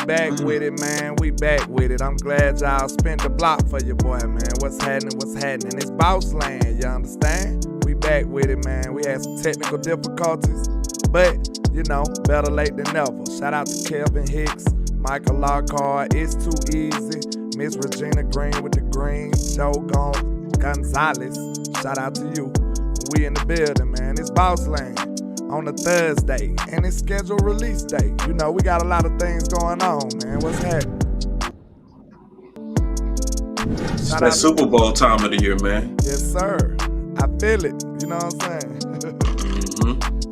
back with it, man. We back with it. I'm glad y'all spent the block for your boy, man. What's happening? What's happening? It's boss land, you understand? We back with it, man. We had some technical difficulties, but, you know, better late than never. Shout out to Kelvin Hicks, Michael Lockhart, It's Too Easy, Miss Regina Green with the green, Joe Gonzalez. Shout out to you. We in the building, man. It's boss land on a Thursday, and it's scheduled release day. You know, we got a lot of things going on, man. What's happening? It's that Super Bowl time of the year, man. Yes, sir. I feel it. You know what I'm saying?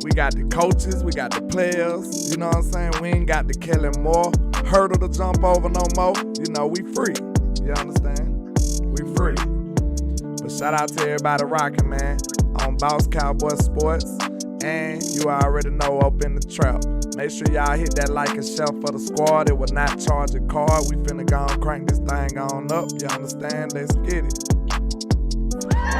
We got the coaches, we got the players. You know what I'm saying? We ain't got the Kellen Moore hurdle to jump over no more. You know, we free. You understand? We free. But shout out to everybody rocking, man, on Boss Cowboy Sports. And you already know, open the trap. Make sure y'all hit that like and share for the squad. It will not charge a card. We finna go and crank this thing on up. You understand? Let's get it. What's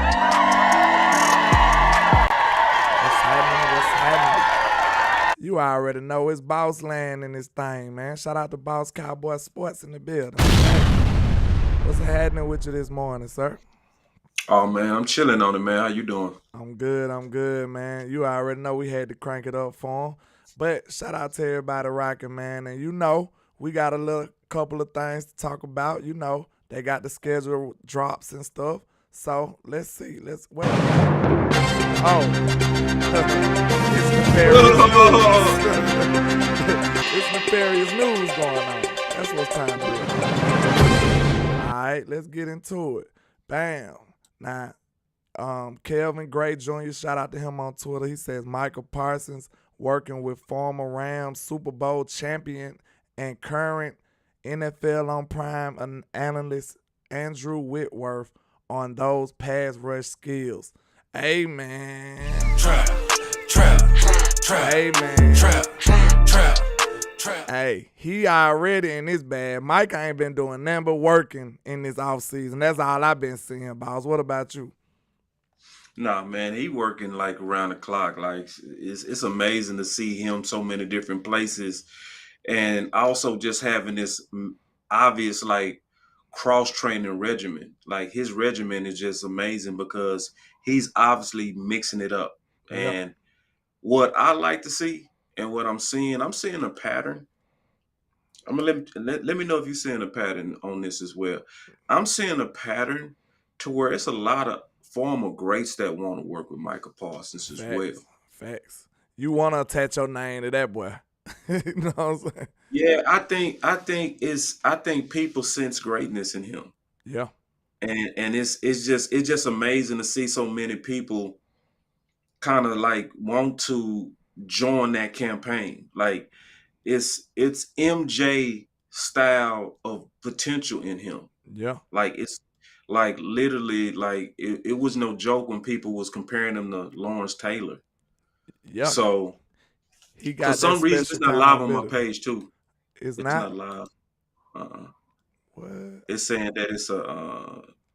happening? You already know it's boss land in this thing, man. Shout out to Boss Cowboy Sports in the building. What's happening with you this morning, sir? Oh, man, I'm chilling on it, man. How you doing? I'm good, man. You already know we had to crank it up for him. But shout out to everybody rocking, man. And you know, we got a little couple of things to talk about. You know, they got the schedule drops and stuff. So let's see. Let's wait. Oh, it's nefarious news going on. That's what's time to do. All right, let's get into it. Bam. Now, Kelvin Gray Jr., shout out to him on Twitter. He says Micah Parsons working with former Rams Super Bowl champion and current NFL on Prime analyst Andrew Whitworth on those pass rush skills. Hey, man. Trap. Hey, man. Trap. Hey, he already in this bag. Mike ain't been doing nothing but working in this offseason. That's all I've been seeing, boss. What about you? Nah, man, he working like around the clock. Like it's amazing to see him so many different places, and also just having this obvious like cross training regimen. Like his regimen is just amazing because he's obviously mixing it up. Yep. And what I like to see and what I'm seeing a pattern. I'm gonna let me know if you're seeing a pattern on this as well. I'm seeing a pattern to where it's a lot of former greats that want to work with Micah Parsons as well. Facts. You want to attach your name to that boy. You know what I'm saying? Yeah, I think people sense greatness in him. Yeah. And it's just amazing to see so many people kind of like want to join that campaign. Like it's MJ style of potential in him. Yeah. Like it's like literally like it was no joke when people was comparing him to Lawrence Taylor. Yeah. So he got for some reason it's not live on my page too. It's not live. What? It's saying that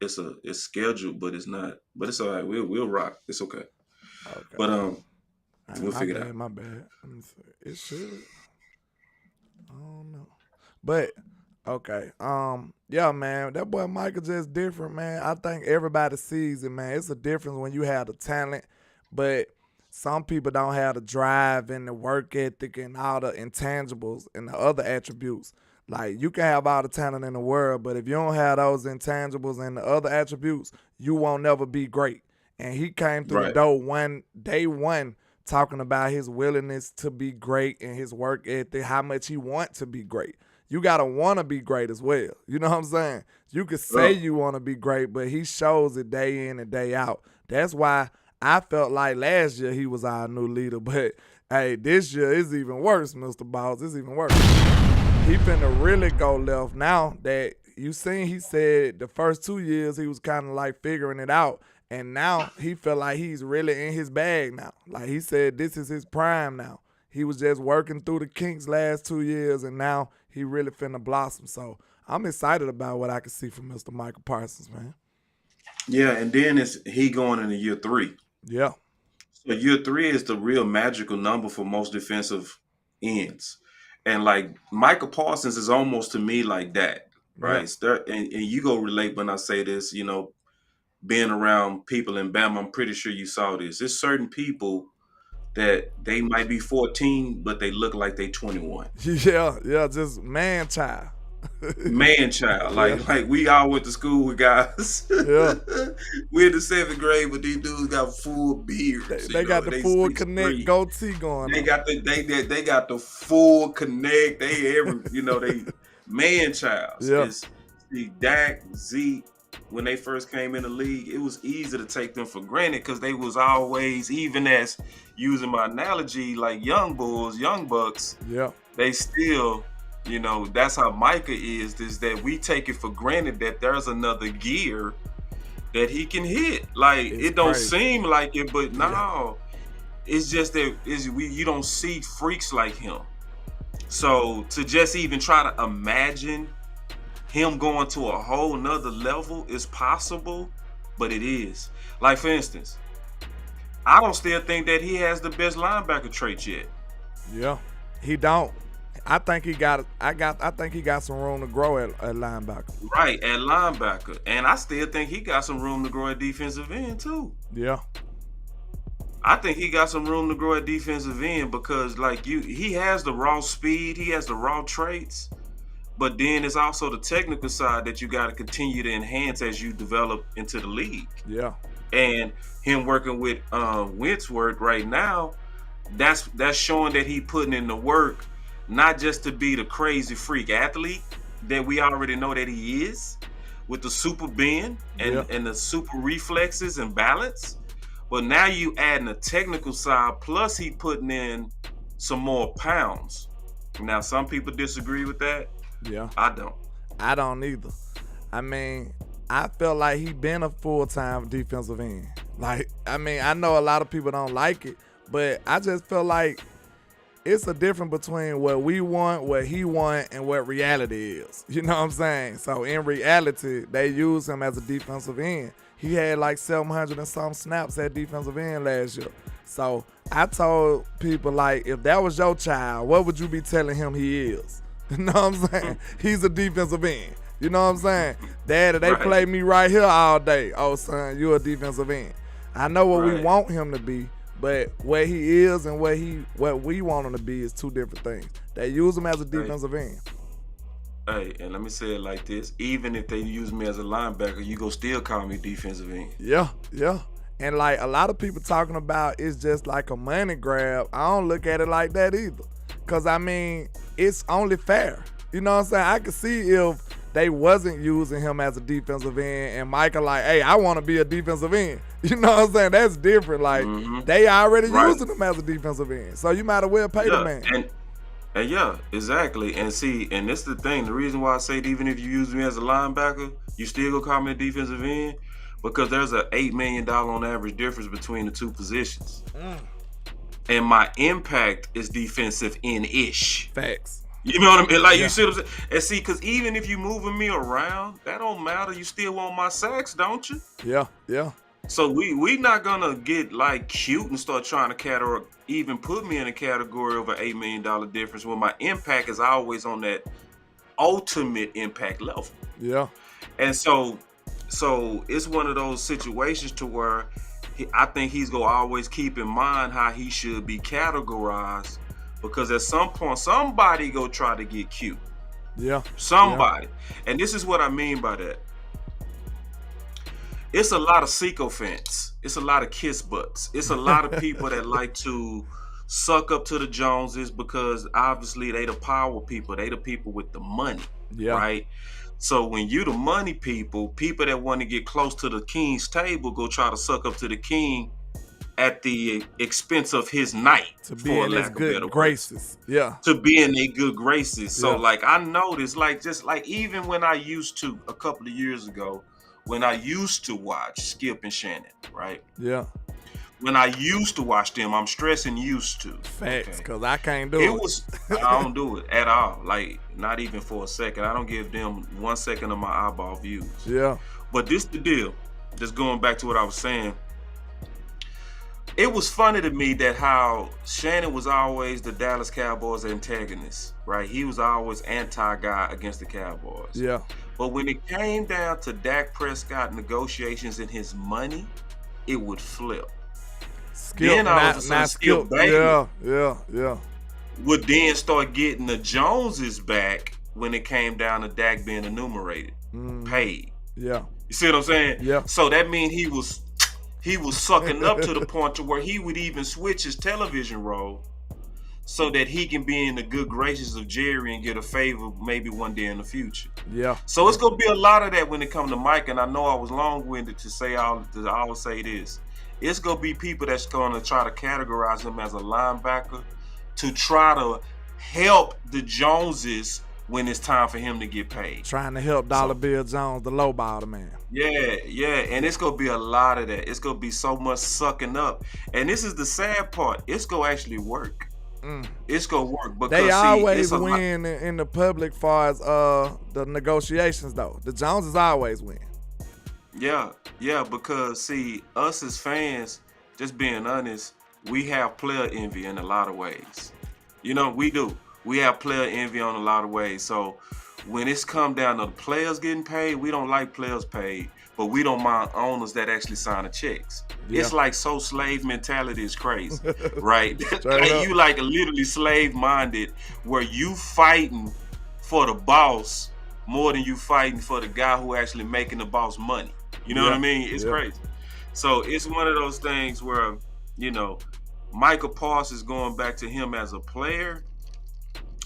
it's scheduled, but it's not. But it's all right. We'll rock. It's okay. Okay. But we'll figure it out. My bad. Let me see. It should. I don't know. But okay. Yeah, man. That boy Michael just different, man. I think everybody sees it, man. It's a difference when you have the talent, but some people don't have the drive and the work ethic and all the intangibles and the other attributes. Like, you can have all the talent in the world, but if you don't have those intangibles and the other attributes, you won't never be great. And he came through the door day one talking about his willingness to be great and his work ethic, how much he wants to be great. You got to want to be great as well. You know what I'm saying? You could say you want to be great, but he shows it day in and day out. That's why I felt like last year he was our new leader. But, hey, this year is even worse, Mr. Boss. It's even worse. He finna really go left now that you seen he said the first 2 years he was kind of like figuring it out. And now he feel like he's really in his bag now. Like he said, this is his prime now. He was just working through the kinks last 2 years, and now he really finna blossom. So I'm excited about what I can see from Mr. Micah Parsons, man. Yeah, and then he going into year 3. Yeah. So year 3 is the real magical number for most defensive ends. And like Micah Parsons is almost to me like that, Yeah. right? And you go relate when I say this, being around people in Bama, I'm pretty sure you saw this. There's certain people that they might be 14, but they look like they 21. Yeah, just man child. Man child. Yeah. Like we all went to school with guys. Yeah. We're in the 7th grade, but these dudes got full beards. They got the They full connect 6'3". goatee going They on. got they got the full connect. They man childs. Yeah. See Dak, Zeke, when they first came in the league, it was easy to take them for granted because they was always, even as using my analogy, like young bulls, young bucks, Yeah. they still, that's how Micah is that we take it for granted that there's another gear that he can hit. Like It's it don't crazy. seem like it, but no. Yeah. It's just that you don't see freaks like him. So to just even try to imagine him going to a whole nother level is possible, but it is. Like for instance, I don't still think that he has the best linebacker traits yet. Yeah. He don't. I think he got some room to grow at linebacker. Right, at linebacker. And I still think he got some room to grow at defensive end too. Yeah. I think he got some room to grow at defensive end because he has the raw speed, he has the raw traits, but then it's also the technical side that you got to continue to enhance as you develop into the league. Yeah. And him working with Wentworth right now, that's showing that he putting in the work, not just to be the crazy freak athlete that we already know that he is, with the super bend and the super reflexes and balance. But now you adding a technical side, plus he putting in some more pounds. Now, some people disagree with that. Yeah. I don't. I don't either. I mean, I felt like he been a full-time defensive end. I know a lot of people don't like it, but I just feel like it's a difference between what we want, what he want, and what reality is. You know what I'm saying? So in reality, they use him as a defensive end. He had like 700 and some snaps at defensive end last year. So I told people, like, if that was your child, what would you be telling him he is? You know what I'm saying? He's a defensive end. You know what I'm saying? Daddy, they play me right here all day. Oh, son, you're a defensive end. I know what we want him to be, but what he is and what we want him to be is two different things. They use him as a defensive end. Hey, and let me say it like this. Even if they use me as a linebacker, you go still call me defensive end. Yeah. And like a lot of people talking about it's just like a money grab. I don't look at it like that either. Cause I mean, it's only fair. You know what I'm saying? I could see if they wasn't using him as a defensive end and Micah like, hey, I want to be a defensive end. You know what I'm saying? That's different. Like they already using him as a defensive end. So you might as well pay the man. And yeah, exactly. And see, and this is the thing. The reason why I say even if you use me as a linebacker, you still gonna call me a defensive end, because there's an $8 million on average difference between the two positions. And my impact is defensive end-ish. Facts. You know what I mean? Like, you see what I'm saying? And see, because even if you moving me around, that don't matter. You still want my sacks, don't you? Yeah. So we not gonna get like cute and start trying to even put me in a category of an $8 million difference when my impact is always on that ultimate impact level. Yeah. And so it's one of those situations to where I think he's gonna always keep in mind how he should be categorized, because at some point somebody go try to get cute. Yeah. Somebody. And this is what I mean by that. It's a lot of sycophants. It's a lot of kiss butts. It's a lot of people that like to suck up to the Joneses because obviously they the power people. They the people with the money, right? So when you the money people that want to get close to the king's table go try to suck up to the king at the expense of his night, to be in his good graces. To be in their good graces. So like I noticed, like just like even when I used to a couple of years ago, when I used to watch Skip and Shannon, right? Yeah. When I used to watch them, I'm stressing used to. Facts, because I can't do it. I don't do it at all. Like, not even for a second. I don't give them 1 second of my eyeball views. Yeah. But this the deal. Just going back to what I was saying. it was funny to me that how Shannon was always the Dallas Cowboys antagonist, right? He was always anti-guy against the Cowboys. Yeah. But when it came down to Dak Prescott negotiations and his money, it would flip. Skip, then all of a sudden, Skip Bayless Yeah. would then start getting the Joneses back when it came down to Dak being enumerated, paid. Yeah. You see what I'm saying? Yeah. So that means he was sucking up to the point to where he would even switch his television role so that he can be in the good graces of Jerry and get a favor maybe one day in the future. Yeah. So it's gonna be a lot of that when it comes to Mike, and I know I was long-winded to say I always say this. It's gonna be people that's gonna try to categorize him as a linebacker to try to help the Joneses when it's time for him to get paid. Trying to help Dollar Bill Jones, the lowball man. Yeah, and it's gonna be a lot of that. It's gonna be so much sucking up, and this is the sad part. It's gonna actually work. It's gonna work because They always win in the public far as the negotiations though. The Joneses always win. Yeah, because see, us as fans, just being honest, we have player envy in a lot of ways. You know, we do. We have player envy on a lot of ways. So when it's come down to the players getting paid, we don't like players paid, but we don't mind owners that actually sign the checks. Yeah. It's like so slave mentality is crazy, right? Like you like literally slave minded, where you fighting for the boss more than you fighting for the guy who actually making the boss money. You know what I mean? It's crazy. So it's one of those things where, you know, Micah Parsons, going back to him as a player,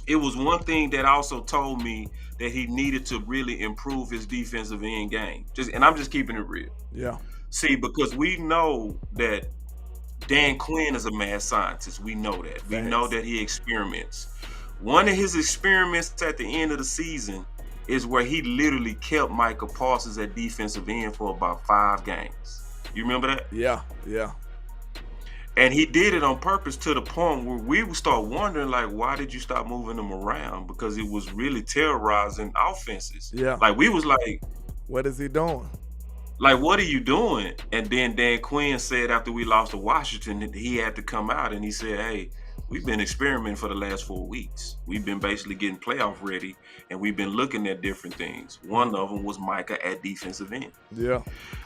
it was one thing that also told me that he needed to really improve his defensive end game. And I'm just keeping it real. Yeah. See, because we know that Dan Quinn is a mad scientist. We know that. Thanks. We know that he experiments. One of his experiments at the end of the season is where he literally kept Micah Parsons at defensive end for about 5 games. You remember that? Yeah. And he did it on purpose to the point where we would start wondering, like, why did you stop moving him around? Because it was really terrorizing offenses. Yeah. Like, we was like, what is he doing? Like, what are you doing? And then Dan Quinn said after we lost to Washington that he had to come out and he said, hey, we've been experimenting for the last 4 weeks. We've been basically getting playoff ready, and we've been looking at different things. One of them was Micah at defensive end. Yeah.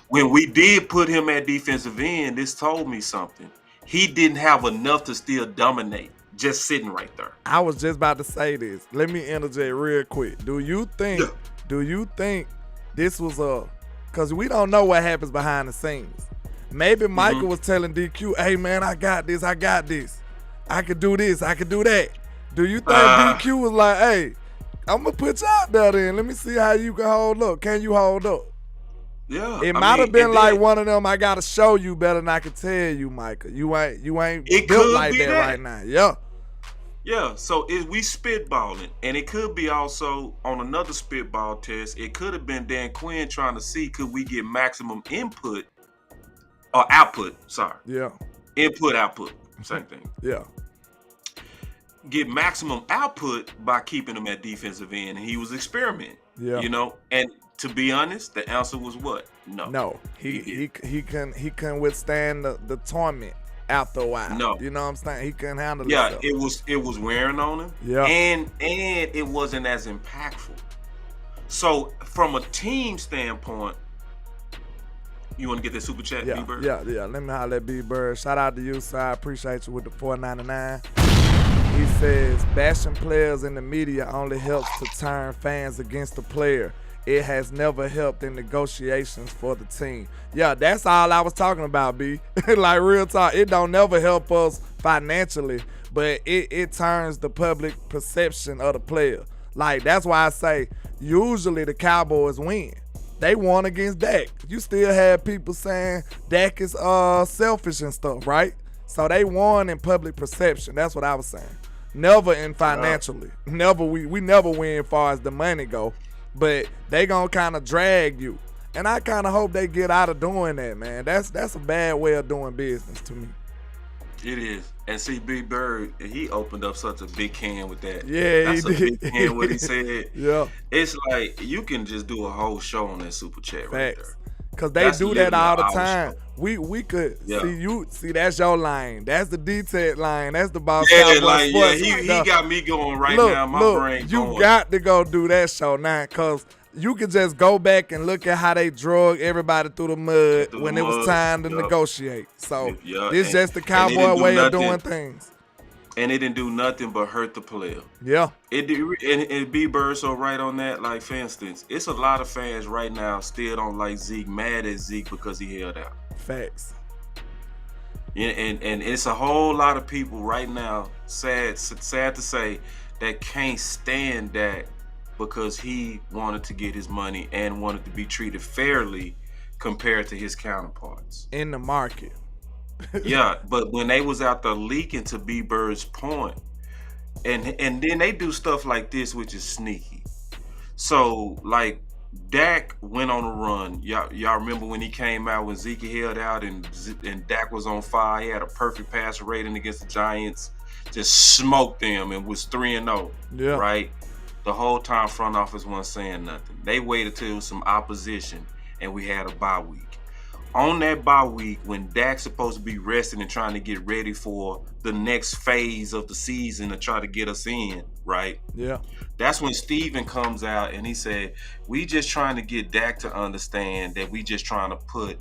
When we did put him at defensive end, this told me something. He didn't have enough to still dominate, just sitting right there. I was just about to say this. Let me interject real quick. Do you think this was because we don't know what happens behind the scenes. Maybe Micah was telling DQ, hey man, I got this. I could do this, I could do that. Do you think DQ was like, hey, I'm gonna put you out there then. Let me see how you can hold up. Can you hold up? Yeah. It might have been like one of them, I gotta show you better than I can tell you, Micah. You ain't built like that right now. Yeah. Yeah, so we spitballing, and it could be also on another spitball test. It could have been Dan Quinn trying to see could we get maximum input or output. Sorry. Yeah. Input, output, same thing. Yeah. Get maximum output by keeping him at defensive end, and he was experimenting. Yeah. You know, and to be honest, the answer was what? No. No. He couldn't withstand the torment. After a while, no, you know what I'm saying? He couldn't handle it. Yeah, it was wearing on him. Yeah, and it wasn't as impactful. So from a team standpoint, you want to get that super chat, yeah, B-Bird? Yeah. Let me holler at B-Bird. Shout out to you, Si. I appreciate you with the $4.99. He says bashing players in the media only helps to turn fans against the player. It has never helped in negotiations for the team. Yeah, that's all I was talking about, B. Like, real talk, it don't never help us financially, but it turns the public perception of the player. Like, that's why I say usually the Cowboys win. They won against Dak. You still have people saying Dak is selfish and stuff, right? So they won in public perception. That's what I was saying. Never in financially. Never we never win as far as the money go. But they gonna kind of drag you, and I kind of hope they get out of doing that, man. That's a bad way of doing business to me. It is. And see, Big Bird, he opened up such a big can with that. Yeah, that's he did. A big can what he said. Yeah, it's like you can just do a whole show on that super chat right there. Cause they That's do that literally all the our time. show. We could Yeah. see that's your line. That's the D-Tech line. That's the Boss Yeah, Cowboy like Sports. he got me going right Look, now. My brain you going. got to go do that show now, cause you can just go back and look at how they drug everybody through the mud Through the when it was mud. time to Yup. negotiate. So Yeah, this just the and they cowboy didn't do way of nothing. doing things. And it didn't do nothing but hurt the player. Yeah. It did, and B Bird so right on that. Like for instance, it's a lot of fans right now still don't like Zeke, mad at Zeke because he held out. Facts. Yeah, and it's a whole lot of people right now, sad to say, that can't stand Dak because he wanted to get his money and wanted to be treated fairly compared to his counterparts in the market. Yeah, but when they was out there leaking, to B Bird's point, and then they do stuff like this, which is sneaky. So like Dak went on a run. Y'all remember when he came out when Zeke held out and Dak was on fire. He had a perfect passer rating against the Giants, just smoked them and was 3-0. Yeah. Right. The whole time front office wasn't saying nothing. They waited till some opposition and we had a bye week. On that bye week, when Dak's supposed to be resting and trying to get ready for the next phase of the season to try to get us in, right? Yeah. That's when Steven comes out and he said, we just trying to get Dak to understand that we just trying to put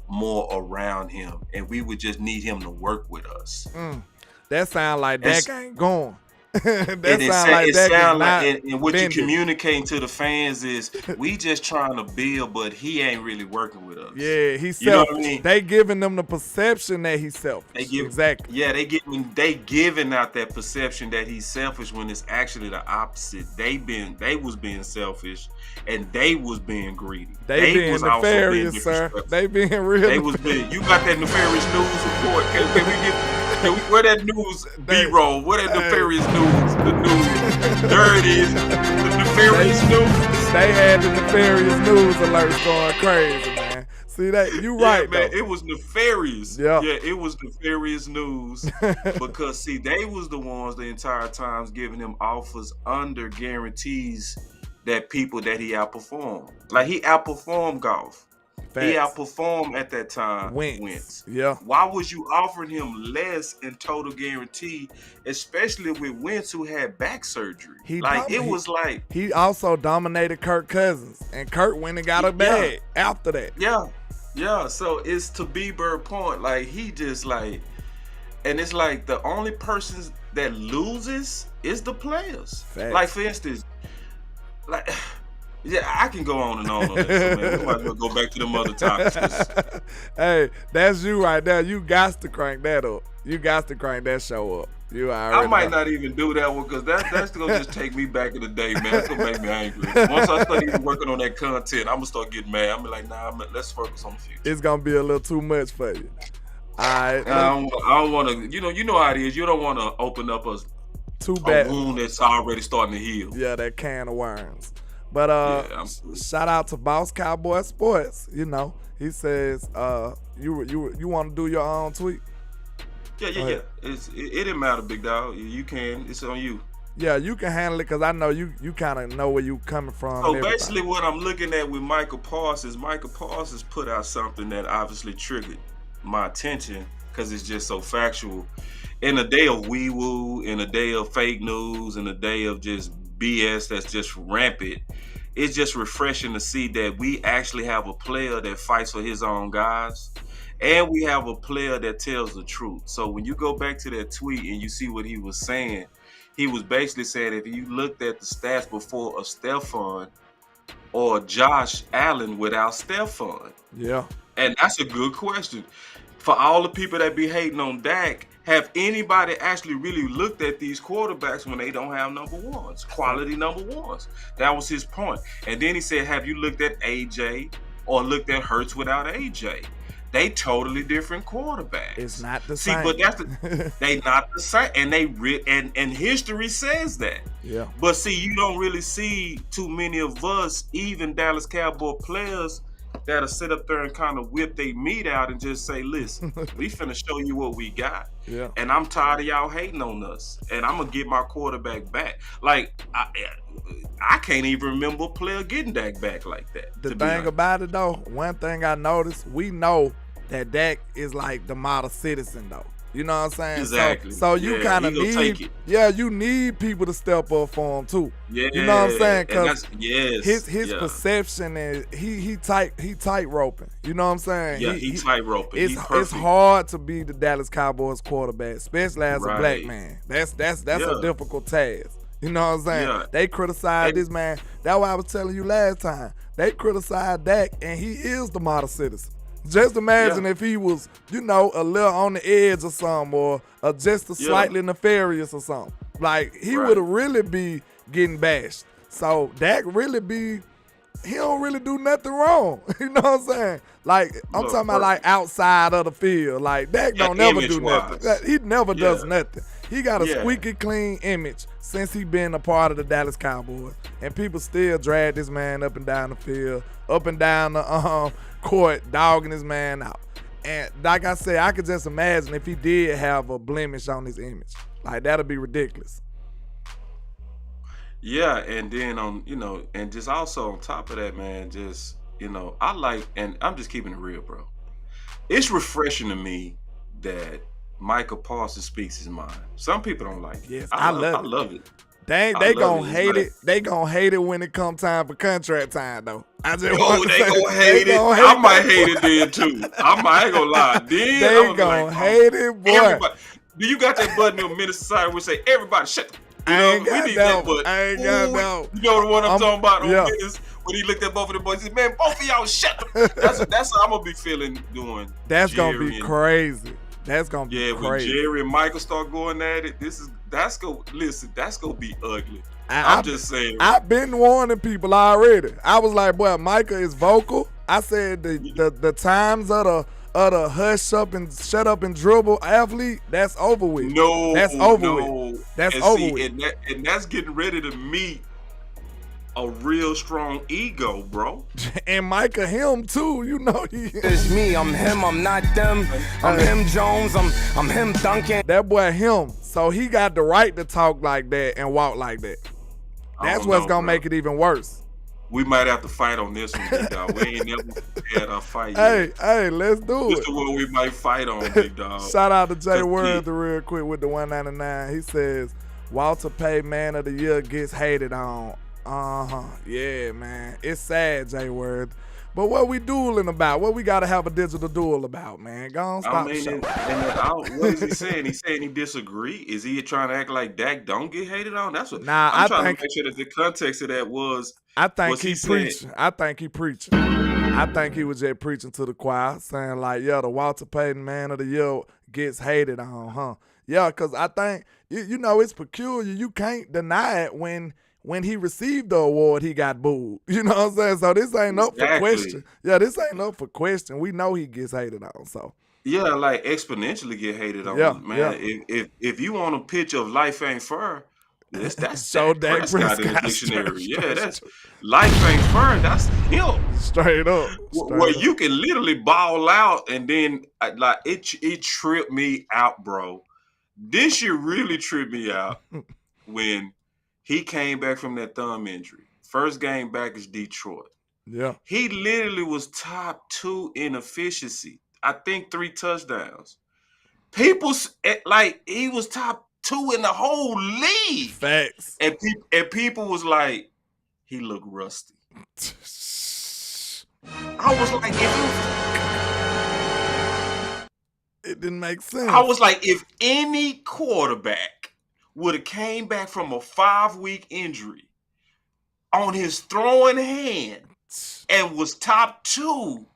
more around him and we would just need him to work with us. That sound like Dak ain't going. And what you communicating to the fans is we just trying to build, but he ain't really working with us. Yeah, he's selfish. You know what I mean? They giving them the perception that he's selfish. Exactly. Yeah, they giving out that perception that he's selfish when it's actually the opposite. They was being selfish and they was being greedy. They being was nefarious, sir. They being real. They was being. You got that nefarious news report? Can we where that news B-roll? Where that nefarious news? The news. There it is. The nefarious news. They had the nefarious news alerts going crazy, man. See that? You right, man. though. It was nefarious. Yeah, it was nefarious news because see, they was the ones the entire times giving him offers under guarantees that people that he outperformed. Like he outperformed Goff. Facts. He outperformed at that time. Wentz. Yeah. Why was you offering him less in total guarantee, especially with Wentz who had back surgery? He also dominated Kirk Cousins, and Kirk went and got a bag after that. Yeah. So it's to B Bird point, like he just like, and it's like the only person that loses is the players. Facts. Like for instance, like. Yeah, I can go on and on that. So, man, we might as well go back to them other topics. Hey, that's you right there. You got to crank that up. You got to crank that show up. I might not even do that one because that's gonna just take me back in the day, man. It's gonna make me angry. Once I start even working on that content, I'm gonna start getting mad. I'm like, nah, let's focus on the future. It's gonna be a little too much for you. All right. I don't want to. You know how it is. You don't want to open up a wound that's already starting to heal. Yeah, that can of worms. But shout out to Boss Cowboy Sports. You know, he says you want to do your own tweet. Yeah. It didn't matter, big dog. You can. It's on you. Yeah, you can handle it because I know you kind of know where you coming from. So basically, what I'm looking at with Micah Parsons put out something that obviously triggered my attention because it's just so factual. In a day of wee-woo, in a day of fake news, in a day of just BS that's just rampant, it's just refreshing to see that we actually have a player that fights for his own guys, and we have a player that tells the truth. So when you go back to that tweet and you see what he was saying, he was basically saying if you looked at the stats before of Stephon or Josh Allen without Stephon. Yeah. And that's a good question. For all the people that be hating on Dak, have anybody actually really looked at these quarterbacks when they don't have number ones, quality number ones? That was his point. And then he said, have you looked at AJ or looked at Hurts without AJ? They totally different quarterbacks. It's not the same. See, but they not the same, and and history says that. Yeah. But see, you don't really see too many of us, even Dallas Cowboy players, that'll sit up there and kind of whip their meat out and just say, listen, we finna show you what we got. Yeah. And I'm tired of y'all hating on us. And I'm going to get my quarterback back. Like, I can't even remember a player getting Dak back like that. The to be thing honest. about it though, one thing I noticed, we know that Dak is like the model citizen though. You know what I'm saying? Exactly. So you kind of he gonna take need, it. you need people to step up for him too. Yeah, You know what I'm saying? and Because his perception is he tight roping. You know what I'm saying? Yeah, he tight roping. It's hard to be the Dallas Cowboys quarterback, especially as a black man. That's a difficult task. You know what I'm saying? Yeah. They criticized this man. That's why I was telling you last time. They criticized Dak, and he is the model citizen. Just imagine if he was, a little on the edge or something, or just slightly nefarious or something. Like, he would have really be getting bashed. So, Dak he don't really do nothing wrong. You know what I'm saying? Like, I'm talking about like outside of the field. Like, Dak don't never do nothing. He never does nothing. He got a squeaky clean image since he been a part of the Dallas Cowboys. And people still drag this man up and down the field, up and down the court, dogging this man out. And like I said, I could just imagine if he did have a blemish on his image. Like, that'd be ridiculous. Yeah, and then and just also on top of that, man, just I like, and I'm just keeping it real, bro. It's refreshing to me that Micah Parsons speaks his mind. Some people don't like it. Yes, I love it. They gonna hate it. They gonna hate it when it come time for contract time, though. I just want to say, gonna hate it. I might hate it then too. I ain't gonna lie. Then they gonna hate it, boy. Everybody, do you got that button on Minister Society which say everybody shut the I ain't got that. You know the one I'm talking about on Minister, when he looked at both of the boys, he said, man, both of y'all shut them. That's how I'm gonna be feeling doing. That's gonna be crazy. That's gonna be crazy. When Jerry and Michael start going at it, that's gonna be ugly. I'm just saying. I've been warning people already. I was like, boy, Micah is vocal. I said the times of the hush up and shut up and dribble athlete, that's over with. No, that's over with. That's over with. And that's getting ready to meet a real strong ego, bro. And Micah him too, he It's me, I'm him, I'm not them. I'm him Jones, I'm him Duncan. That boy him. So he got the right to talk like that and walk like that. That's what's gonna make it even worse. We might have to fight on this one, big dog. We ain't never had a fight yet. Hey, let's do This it. is what we might fight on, big dog. Shout out to Jay Worthy real quick with the 199. He says, Walter Pay Man of the Year gets hated on. Yeah, man. It's sad, Jay Worthy. But what we dueling about? What we got to have a digital duel about, man? Go on, stop the show. What is he saying? He's saying he disagree? Is he trying to act like Dak don't get hated on? That's what. Nah, I'm trying to make sure that the context of that was. I think he preaching. I think he preaching. I think he was just preaching to the choir, saying like, yeah, the Walter Payton Man of the Year gets hated on, huh? Yeah, because I think, it's peculiar. You can't deny it when he received the award, he got booed. You know what I'm saying? So this ain't up for question. Yeah, this ain't up for question. We know he gets hated on. So yeah, like exponentially get hated on, man. Yeah. If you want a picture of life ain't fair, that's so Dak Prescott in the dictionary. That's life ain't fair. That's him. Straight up. You can literally ball out, and then like it tripped me out, bro. This year really tripped me out when he came back from that thumb injury. First game back is Detroit. Yeah. He literally was top 2 in efficiency. I think 3 touchdowns. He was top 2 in the whole league. Facts. And people was like, he looked rusty. I was like, it didn't make sense. I was like, if any quarterback would have came back from a 5-week injury on his throwing hand and was top 2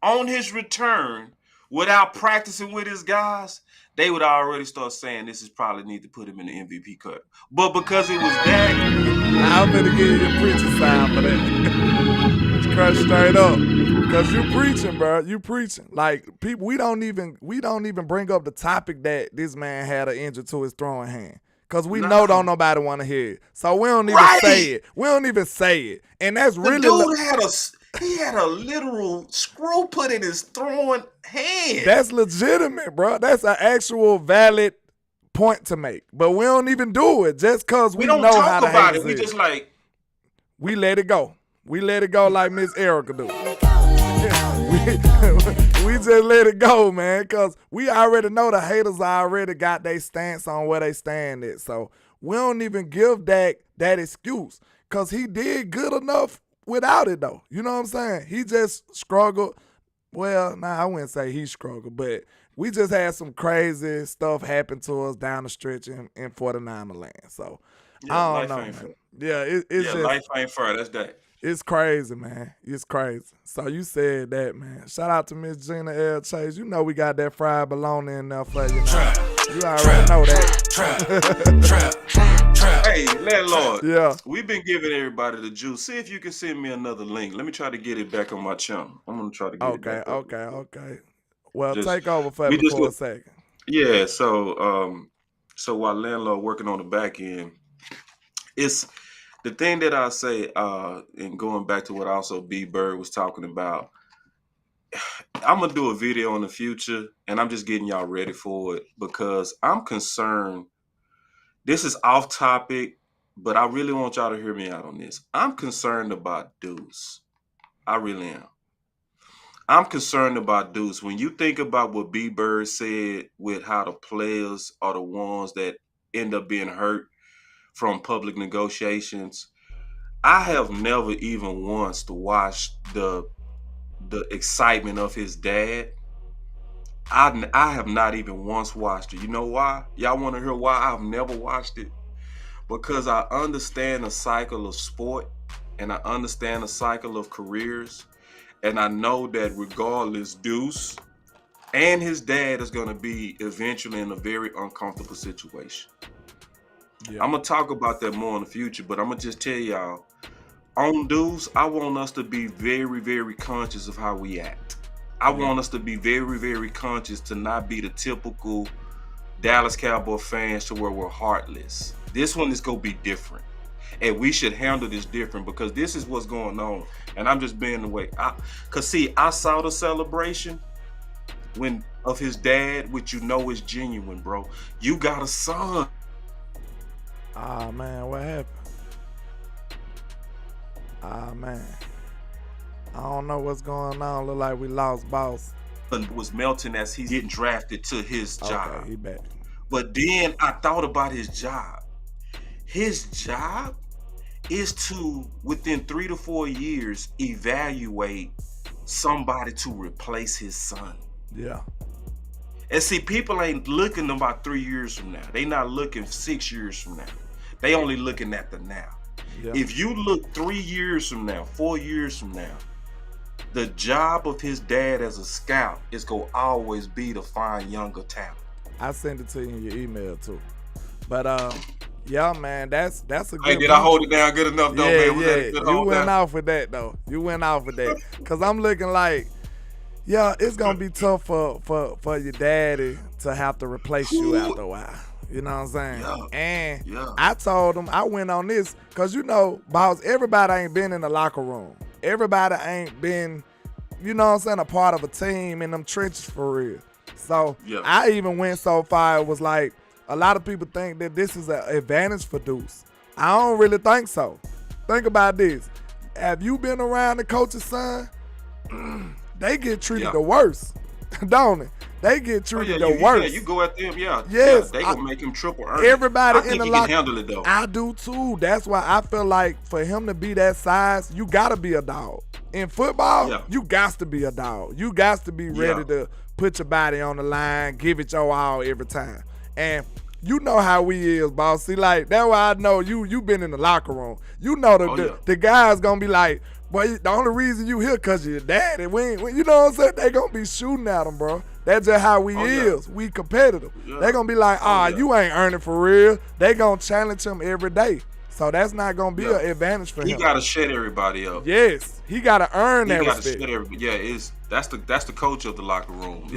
on his return without practicing with his guys, they would already start saying this is probably need to put him in the MVP cut. But because it was Dak, I'm gonna give you the preaching sign for that. Crush straight up. Cause you preaching, bro. You preaching. Like people, we don't even bring up the topic that this man had an injury to his throwing hand. Cause we know don't nobody want to hear it. So we don't even say it. We don't even say it. And that's really he had a literal screw put in his throwing hand. That's legitimate, bro. That's an actual valid point to make. But we don't even do it just cause we don't know how to talk about it. We just like, we let it go. We let it go like Miss Erica do. We just let it go, man, because we already know the haters already got their stance on where they stand at. So we don't even give Dak that excuse because he did good enough without it, though. You know what I'm saying? He just struggled. Well, I wouldn't say he struggled, but we just had some crazy stuff happen to us down the stretch in 49er land. So I don't know, man. Yeah, it's just life ain't fair. That's that. It's crazy, man. It's crazy. So you said that, man. Shout out to Miss Gina L. Chase. You know we got that fried bologna in there for you now. You already know that. Hey, landlord. Yeah. We've been giving everybody the juice. See if you can send me another link. Let me try to get it back on my channel. I'm gonna try to get it back. Okay. Well, take over for me for a second. Yeah. So while landlord working on the back end, it's the thing that I say, and going back to what also B Bird was talking about, I'm gonna do a video in the future, and I'm just getting y'all ready for it because I'm concerned. This is off topic, but I really want y'all to hear me out on this. I'm concerned about Deuce. I really am. I'm concerned about Deuce. When you think about what B Bird said with how the players are the ones that end up being hurt from public negotiations, I have never even once watched the excitement of his dad. I have not even once watched it. You know why? Y'all want to hear why I've never watched it? Because I understand the cycle of sport and I understand the cycle of careers. And I know that regardless, Deuce and his dad is going to be eventually in a very uncomfortable situation. Yeah. I'm going to talk about that more in the future, but I'm going to just tell y'all, on Deuce, I want us to be very, very conscious of how we act. I want us to be very, very conscious to not be the typical Dallas Cowboy fans to where we're heartless. This one is going to be different. And we should handle this different because this is what's going on. And I'm just being the way. Because, see, I saw the celebration of his dad, which you know is genuine, bro. You got a son. Ah, man, what happened? Ah, man. I don't know what's going on. Look like we lost boss. Was melting as he's getting drafted to his job. Okay, he back. But then I thought about his job. His job is to, within 3 to 4 years, evaluate somebody to replace his son. Yeah. And see, people ain't looking about 3 years from now. They not looking 6 years from now. They only looking at the now. Yeah. If you look 3 years from now, 4 years from now, the job of his dad as a scout is going to always be to find younger talent. I sent it to you in your email too. But yeah, man, that's a good. Hey, did I hold it down good enough though, man? Was that a good you went off with that though. You went off with that. Cause I'm looking like, yeah, it's gonna be tough for your daddy to have to replace you after a while. You know what I'm saying? Yeah. And I told him, I went on this, cause you know, boss, everybody ain't been in the locker room. Everybody ain't been, you know what I'm saying, a part of a team in them trenches for real. So I even went so far, it was like, a lot of people think that this is an advantage for Deuce. I don't really think so. Think about this. Have you been around the coach's son? They get treated the worst, don't they? They get treated the worst. Yeah, you go at them, Yes. They gonna make him triple earn. Everybody in the locker. Can handle it though. I do too. That's why I feel like for him to be that size, you gotta be a dog. In football, you got to be a dog. You got to be ready to put your body on the line, give it your all every time. And you know how we is, boss. See, like, that's why I know you been in the locker room. You know the guys gonna be like, boy, the only reason you here cause your daddy. You know what I'm saying? They gonna be shooting at him, bro. That's just how we is. We competitive. They gonna be like, you ain't earning for real. They gonna challenge him every day. So that's not gonna be an advantage for him. He gotta shut everybody up. Yes, he gotta earn that respect. Shut everybody. Yeah, that's the coach of the locker room.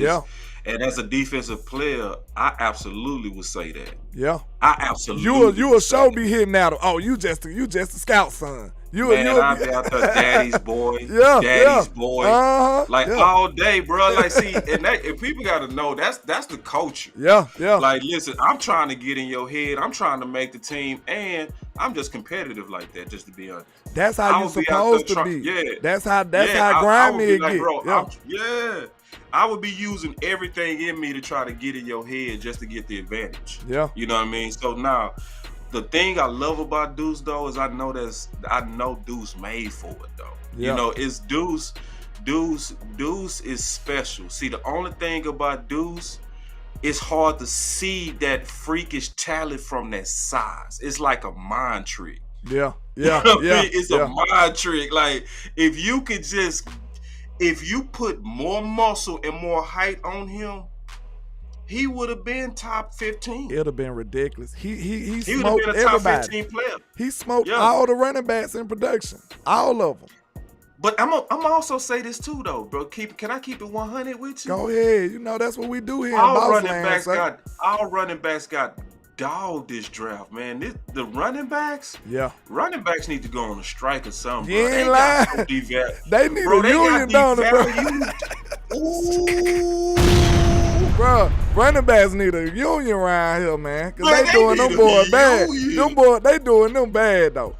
And as a defensive player, I absolutely would say that. Yeah. I absolutely. You will show be hitting out. Oh, you just a scout son. Man, I'll be out there, daddy's boy, Yeah, daddy's boy, like yeah. all day, bro. Like, see, and people got to know that's the culture. Yeah, yeah. Like, listen, I'm trying to get in your head. I'm trying to make the team, and I'm just competitive like that. Just to be honest, that's how you supposed to be. Yeah, that's how grimy it like, get. Bro, I would be using everything in me to try to get in your head just to get the advantage. Yeah, you know what I mean. So now. The thing I love about Deuce though is I know Deuce made for it though. Yeah. You know, it's Deuce is special. See, the only thing about Deuce, it's hard to see that freakish talent from that size. It's like a mind trick. Yeah. It's a mind trick. Like if you put more muscle and more height on him, he would have been top 15. It'd have been ridiculous. He would have smoked been a top everybody. 15 player. He smoked all the running backs in production, all of them. But I'm also say this too though, bro. Can I keep it 100 with you? Go ahead. You know that's what we do here. All running backs got dogged this draft, man. The running backs need to go on a strike or something. You bro. ain't lying. They need a union, don't it, bro? Ooh. Bro, running backs need a union around here, man. Cause they doing them boys bad. They doing them bad though.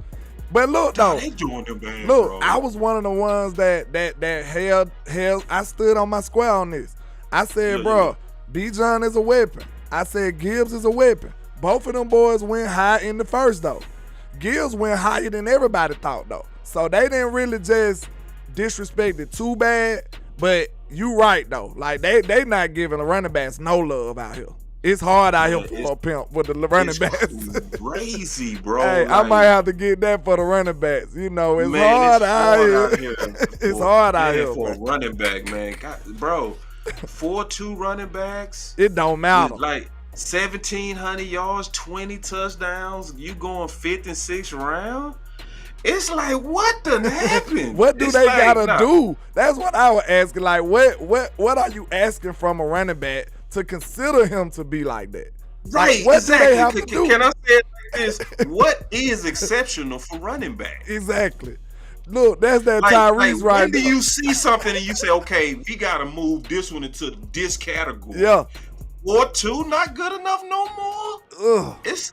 But look though, they doing them bad. Look, bro. I was one of the ones that held. I stood on my square on this. I said, bro, Bijan is a weapon. I said Gibbs is a weapon. Both of them boys went high in the first though. Gibbs went higher than everybody thought though. So they didn't really just disrespect it too bad. But you right though, like they not giving the running backs no love out here. It's hard out here for a pimp with the running backs. It's crazy, bro. Hey, I might have to get that for the running backs. You know, it's hard out here. It's hard out here for a running back, man. God, bro, 4.2 running backs. It don't matter. Like 1,700 yards, 20 touchdowns. You going 5th and 6th round? It's like, what done happened? What do they gotta do? That's what I was asking. Like, what are you asking from a running back to consider him to be like that? Right, like, what exactly. do they have to do? Can I say it like this? What is exceptional for running back? Exactly. Look, that's that like, Tyrese right when do you see something and you say, okay, we gotta move this one into this category? Yeah. 4.2, not good enough no more? Ugh. It's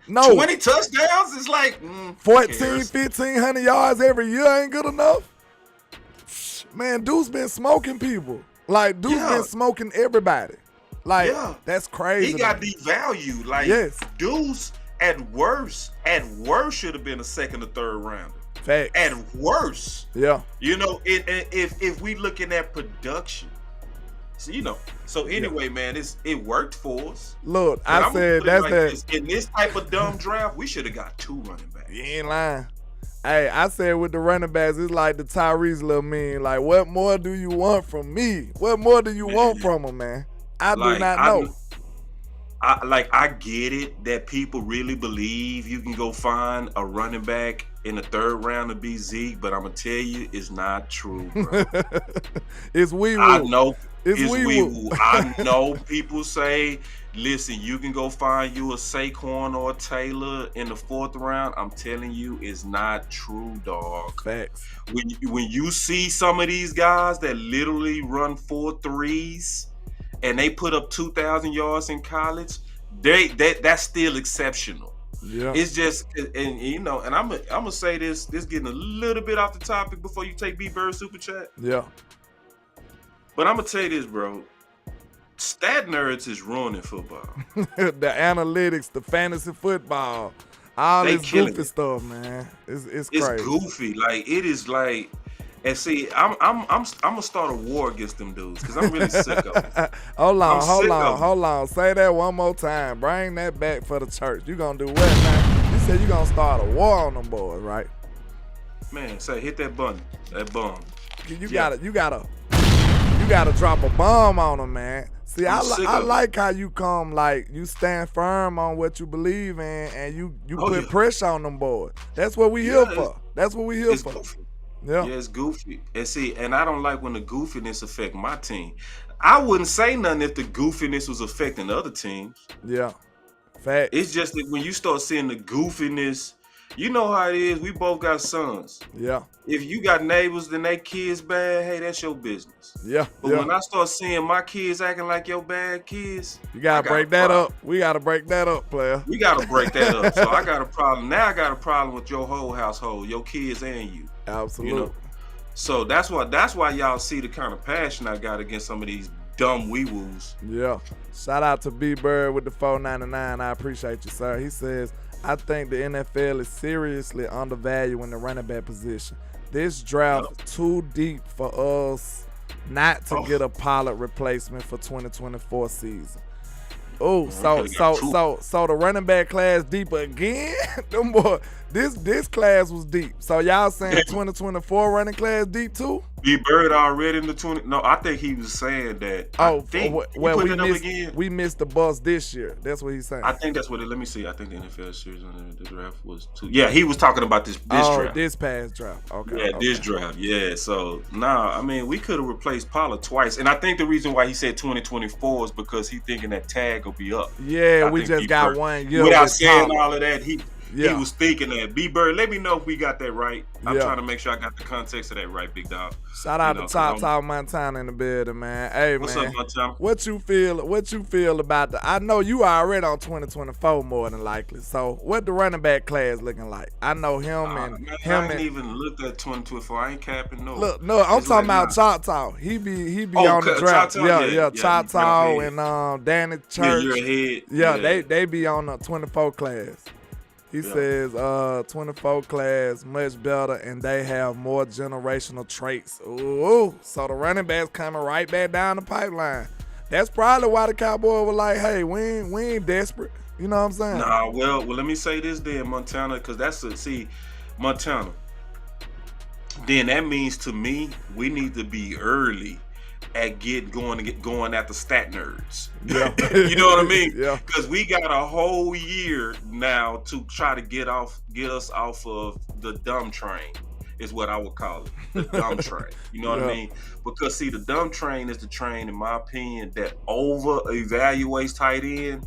no 20 touchdowns is like 1,500 yards every year ain't good enough. Man, Deuce been smoking people. Like Deuce been smoking everybody. Like that's crazy. He got devalued. Like Deuce at worst should have been a 2nd or 3rd rounder. Facts. At worst. Yeah. You know, if we looking at production. So, you know, so anyway, man, it worked for us. Look, I said that's that. In this type of dumb draft, we should have got 2 running backs. You ain't lying. Hey, I said with the running backs, it's like the Tyrese little meme. Like, what more do you want from me? What more do you want from him, man? I do not know. I get it that people really believe you can go find a running back in the 3rd round to be Zeke, but I'm gonna tell you, it's not true, bro. It's wee-woo. I know. It's wee-woo. I know people say, listen, you can go find you a Saquon or a Taylor in the 4th round. I'm telling you, it's not true, dog. Facts. When you see some of these guys that literally run 4.3s and they put up 2,000 yards in college, that's still exceptional. Yeah. It's just, and you know, and I'm gonna say this getting a little bit off the topic before you take B-Bird Super Chat. Yeah. But I'm gonna tell you this, bro. Stat nerds is ruining football. The analytics, the fantasy football, all this goofy stuff, man. It's crazy. It's goofy. Like it is like, and see, I'm gonna start a war against them dudes because I'm really sick of it. Hold on. Say that one more time. Bring that back for the church. You gonna do what, man? You said you gonna start a war on them boys, right? Man, say hit that button, that bomb. You gotta drop a bomb on them, man. See, I like how you come, like, you stand firm on what you believe in, and you put pressure on them boys. That's what we here for. That's what we here for. Goofy. Yeah, it's goofy. And see, and I don't like when the goofiness affect my team. I wouldn't say nothing if the goofiness was affecting other teams. Yeah. Facts. It's just that when you start seeing the goofiness, you know how it is. We both got sons. Yeah. If you got neighbors and they kids bad, hey, that's your business. Yeah. But when I start seeing my kids acting like your bad kids, you gotta break that up. We gotta break that up, player. We gotta break that up. So I got a problem. Now I got a problem with your whole household, your kids and you. Absolutely. You know? So that's why y'all see the kind of passion I got against some of these dumb wee-woos. Yeah. Shout out to B-Bird with the $4.99. I appreciate you, sir. He says, I think the NFL is seriously undervaluing the running back position. This draft too deep for us not to get a Pollard replacement for 2024 season. Oh, so the running back class deep again? Them boy, this class was deep. So y'all saying 2024 running class deep too? B-Bird already in the 20. No, I think he was saying that. We missed the bus this year. That's what he's saying. I think that's what it. Let me see. I think the NFL series on the draft was too. Yeah, he was talking about this draft. This past draft. Okay. Yeah, this draft. Yeah. So I mean, we could have replaced Pollard twice, and I think the reason why he said 2024 is because he thinking that tag will be up. Yeah, we just got 1 year. Without saying all of that, he was thinking that. B-Bird, let me know if we got that right. I'm trying to make sure I got the context of that right, big dog. Shout out to Top Montana in the building, man. Hey, what's man. Up, Montana? What you feel about I know you already on 2024 more than likely. So what the running back class looking like? I know him I ain't even looked at 2024. I ain't capping no. Look, no, I'm talking about Choctaw. He be on the draft. Choctaw and Danny Church. Yeah, you're ahead. Yeah, they be on the 24 class. He says 24 class much better and they have more generational traits. Ooh, so the running backs coming right back down the pipeline. That's probably why the Cowboys were like, hey, we ain't desperate. You know what I'm saying? Nah, well, let me say this then, Montana, because Montana. Then that means to me, we need to be early at going after stat nerds. Yeah. You know what I mean? Yeah. Because we got a whole year now to try to get us off of the dumb train, is what I would call it. The dumb train. You know what I mean? Because see, the dumb train is the train, in my opinion, that over evaluates tight end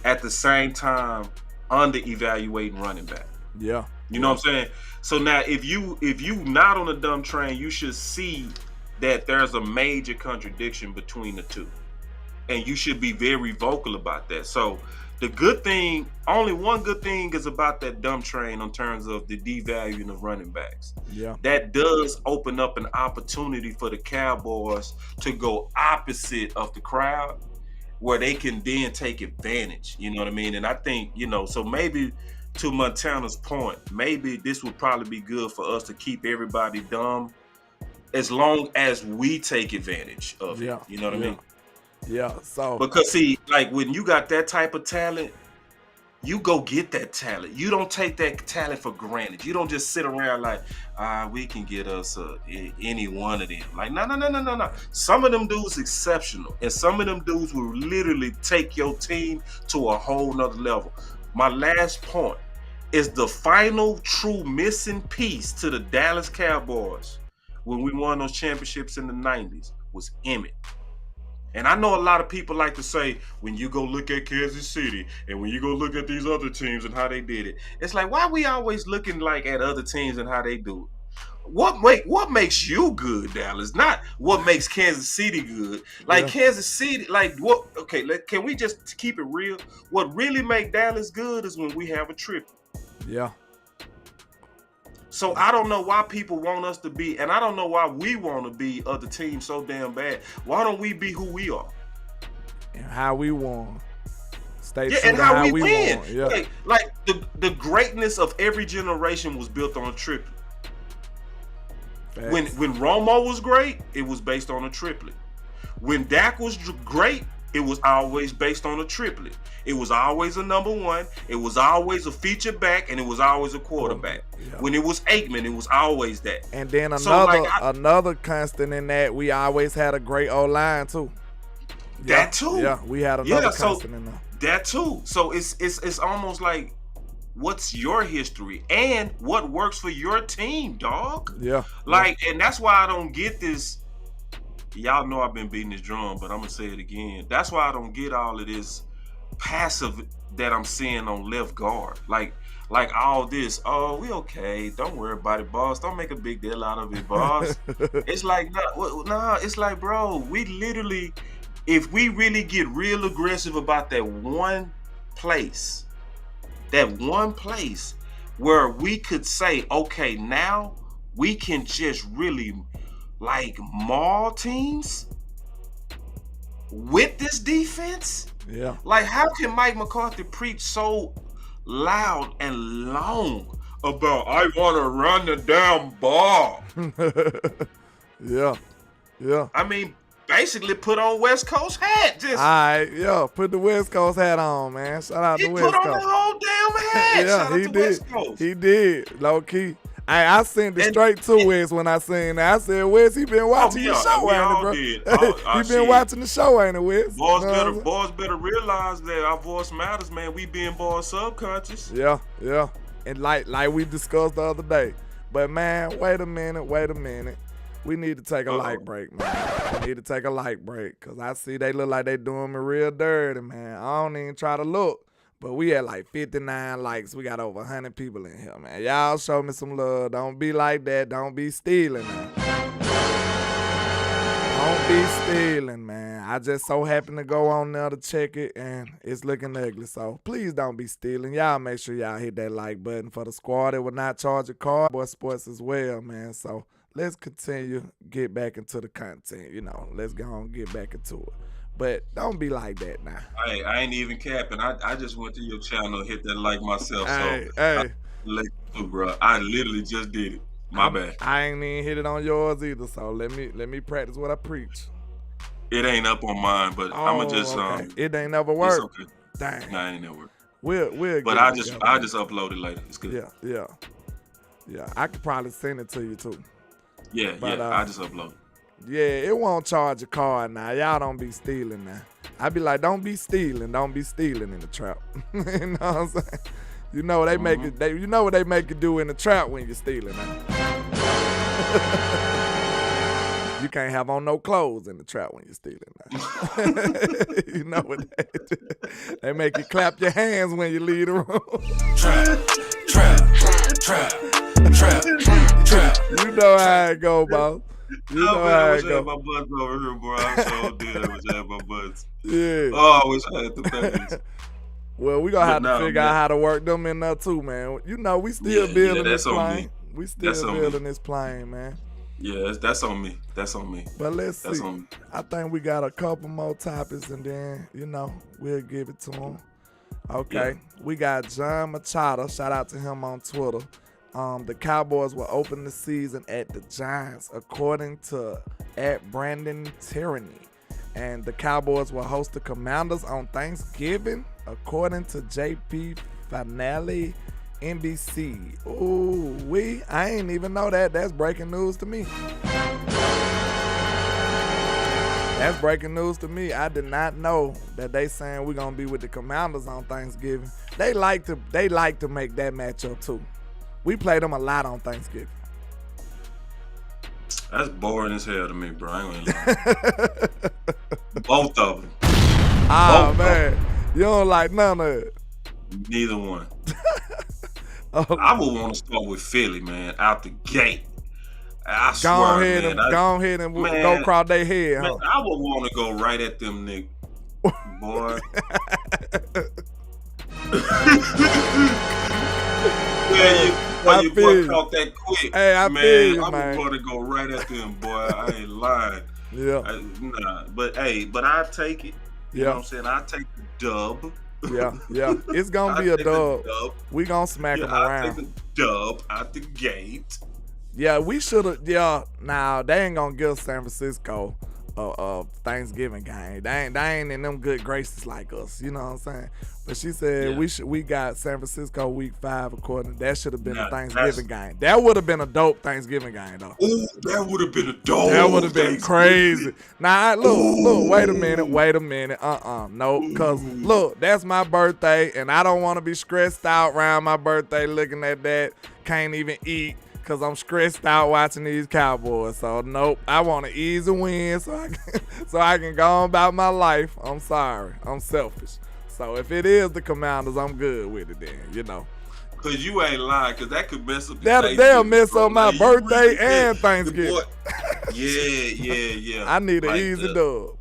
at the same time under evaluating running back. Yeah. You know what I'm saying? So now if you not on the dumb train, you should see that there's a major contradiction between the two. And you should be very vocal about that. So the good thing, only one good thing is about that dumb train in terms of the devaluing of running backs. Yeah. That does open up an opportunity for the Cowboys to go opposite of the crowd, where they can then take advantage. You know what I mean? And I think, so maybe to Montana's point, maybe this would probably be good for us to keep everybody dumb as long as we take advantage of it. You know what I mean? Yeah. So because see, like when you got that type of talent, you go get that talent. You don't take that talent for granted. You don't just sit around like, we can get us any one of them. Like, no. Some of them dudes exceptional, and some of them dudes will literally take your team to a whole nother level. My last point is the final true missing piece to the Dallas Cowboys when we won those championships in the 90s was Emmett. And I know a lot of people like to say, when you go look at Kansas City and when you go look at these other teams and how they did it, it's like, why are we always looking like at other teams and how they do it? What makes you good, Dallas? Not what makes Kansas City good. Like Kansas City, like what? Okay, can we just keep it real? What really make Dallas good is when we have a triple. Yeah. So I don't know why people want us to be, and I don't know why we want to be other teams so damn bad. Why don't we be who we are? And how we won. And how we win. Won. Yeah. Like the greatness of every generation was built on a triplet. When Romo was great, it was based on a triplet. When Dak was great, it was always based on a triplet. It was always a number one. It was always a feature back, and it was always a quarterback. Yeah. When it was Aikman, it was always that. And then another constant in that, we always had a great O-line too. That too. Yeah, we had another constant in there. That too. So it's almost like, what's your history and what works for your team, dog? Yeah. And that's why I don't get this. y'all know I've been beating this drum, but I'm gonna say it again. That's why I don't get all of this passive that I'm seeing on left guard. Like all this, oh, we okay. Don't worry about it, boss. Don't make a big deal out of it, boss. It's like, nah, it's like, bro, we literally, if we really get real aggressive about that one place where we could say, okay, now we can just really like maul teams with this defense. Yeah. Like, how can Mike McCarthy preach so loud and long about I want to run the damn ball? Yeah. I mean, basically put on West Coast hat. Just all right, yeah. Put the West Coast hat on, man. Shout out he to put West on Coast. the whole damn hat. Yeah, Shout out he to did. West Coast. He did, low key. I sent it straight to Wes when I seen that. I said, Wes, he been watching the show, ain't it, bro? He been watching the show, ain't it, Wes? Boys better realize that our voice matters, man. We being boys subconscious. Yeah. And like we discussed the other day. But, man, wait a minute. We need to take a light break, man. We need to take a light break because I see they look like they doing me real dirty, man. I don't even try to look. But we had like 59 likes. We got over 100 people in here, man. Y'all show me some love. Don't be like that. Don't be stealing, man. Don't be stealing, man. I just so happen to go on there to check it, and it's looking ugly. So please don't be stealing. Y'all make sure y'all hit that like button for the squad. It will not charge a card. Boy Sports as well, man. So let's continue, get back into the content. You know, let's go on and get back into it. But don't be like that now. I ain't even capping. I just went to your channel, hit that like myself. Hey. Bro. I literally just did it. My bad. I ain't even hit it on yours either. So let me practice what I preach. It ain't up on mine, but I'ma just okay. It ain't never worked. It's okay. Dang. Nah, it ain't never worked. We'll but I just upload it later. It's good. Yeah. I could probably send it to you too. Yeah, I just upload it. Yeah, it won't charge a card now. Y'all don't be stealing now. I be like, don't be stealing in the trap. You know what I'm saying? You know they make it. You know what they make you do in the trap when you're stealing now. You can't have on no clothes in the trap when you're stealing now. You know what they do. They make you clap your hands when you leave the room. Trap. You know how it go, boss. You know how it go. My butts over here, bro. I so did. I wish I had my butts. Yeah. Oh, I wish I had the things. Well, we gonna have to figure out how to work them in there too, man. You know, we still building this plane. We still building this plane, man. Yeah, that's on me. But let's see. That's on me. I think we got a couple more topics, and then we'll give it to them. Okay. Yeah. We got John Machado. Shout out to him on Twitter. The Cowboys will open the season at the Giants, according to @Brandon Tyranny. And the Cowboys will host the Commanders on Thanksgiving, according to JP Finale, NBC. Ooh, I ain't even know that. That's breaking news to me. That's breaking news to me. I did not know that they saying we're gonna be with the Commanders on Thanksgiving. They like to make that matchup too. We play them a lot on Thanksgiving. That's boring as hell to me, bro. I ain't gonna lie. Both of them. Oh, man. You don't like none of it. Neither one. I would want to start with Philly, man, out the gate. I swear, man. Go ahead and go across their head, man, huh? I would want to go right at them, nigga. Boy. Yeah, your boy caught that quick. Hey, I feel you, man. I would want to go right at them, boy. I ain't lying. Yeah. But I take it. You know what I'm saying? I take the dub. Yeah. It's going to be a dub. We going to smack them around. I take the dub out the gate. Yeah, we should have. Yeah, now they ain't going to give San Francisco a Thanksgiving game. They ain't in them good graces like us. You know what I'm saying? But she said we got San Francisco week 5 according. That should have been a Thanksgiving game. That would have been a dope Thanksgiving game though. Ooh, that would have been a dope. That would have been crazy. Now look, wait a minute. No, cause look, that's my birthday and I don't want to be stressed out around my birthday looking at that. Can't even eat. because I'm stressed out watching these Cowboys. So, nope, I want an easy win so I can go on about my life. I'm sorry. I'm selfish. So, if it is the Commanders, I'm good with it then, you know. Because you ain't lying, because that could mess up They'll mess up my birthday and the Thanksgiving. boy, yeah. I need an Like easy dub.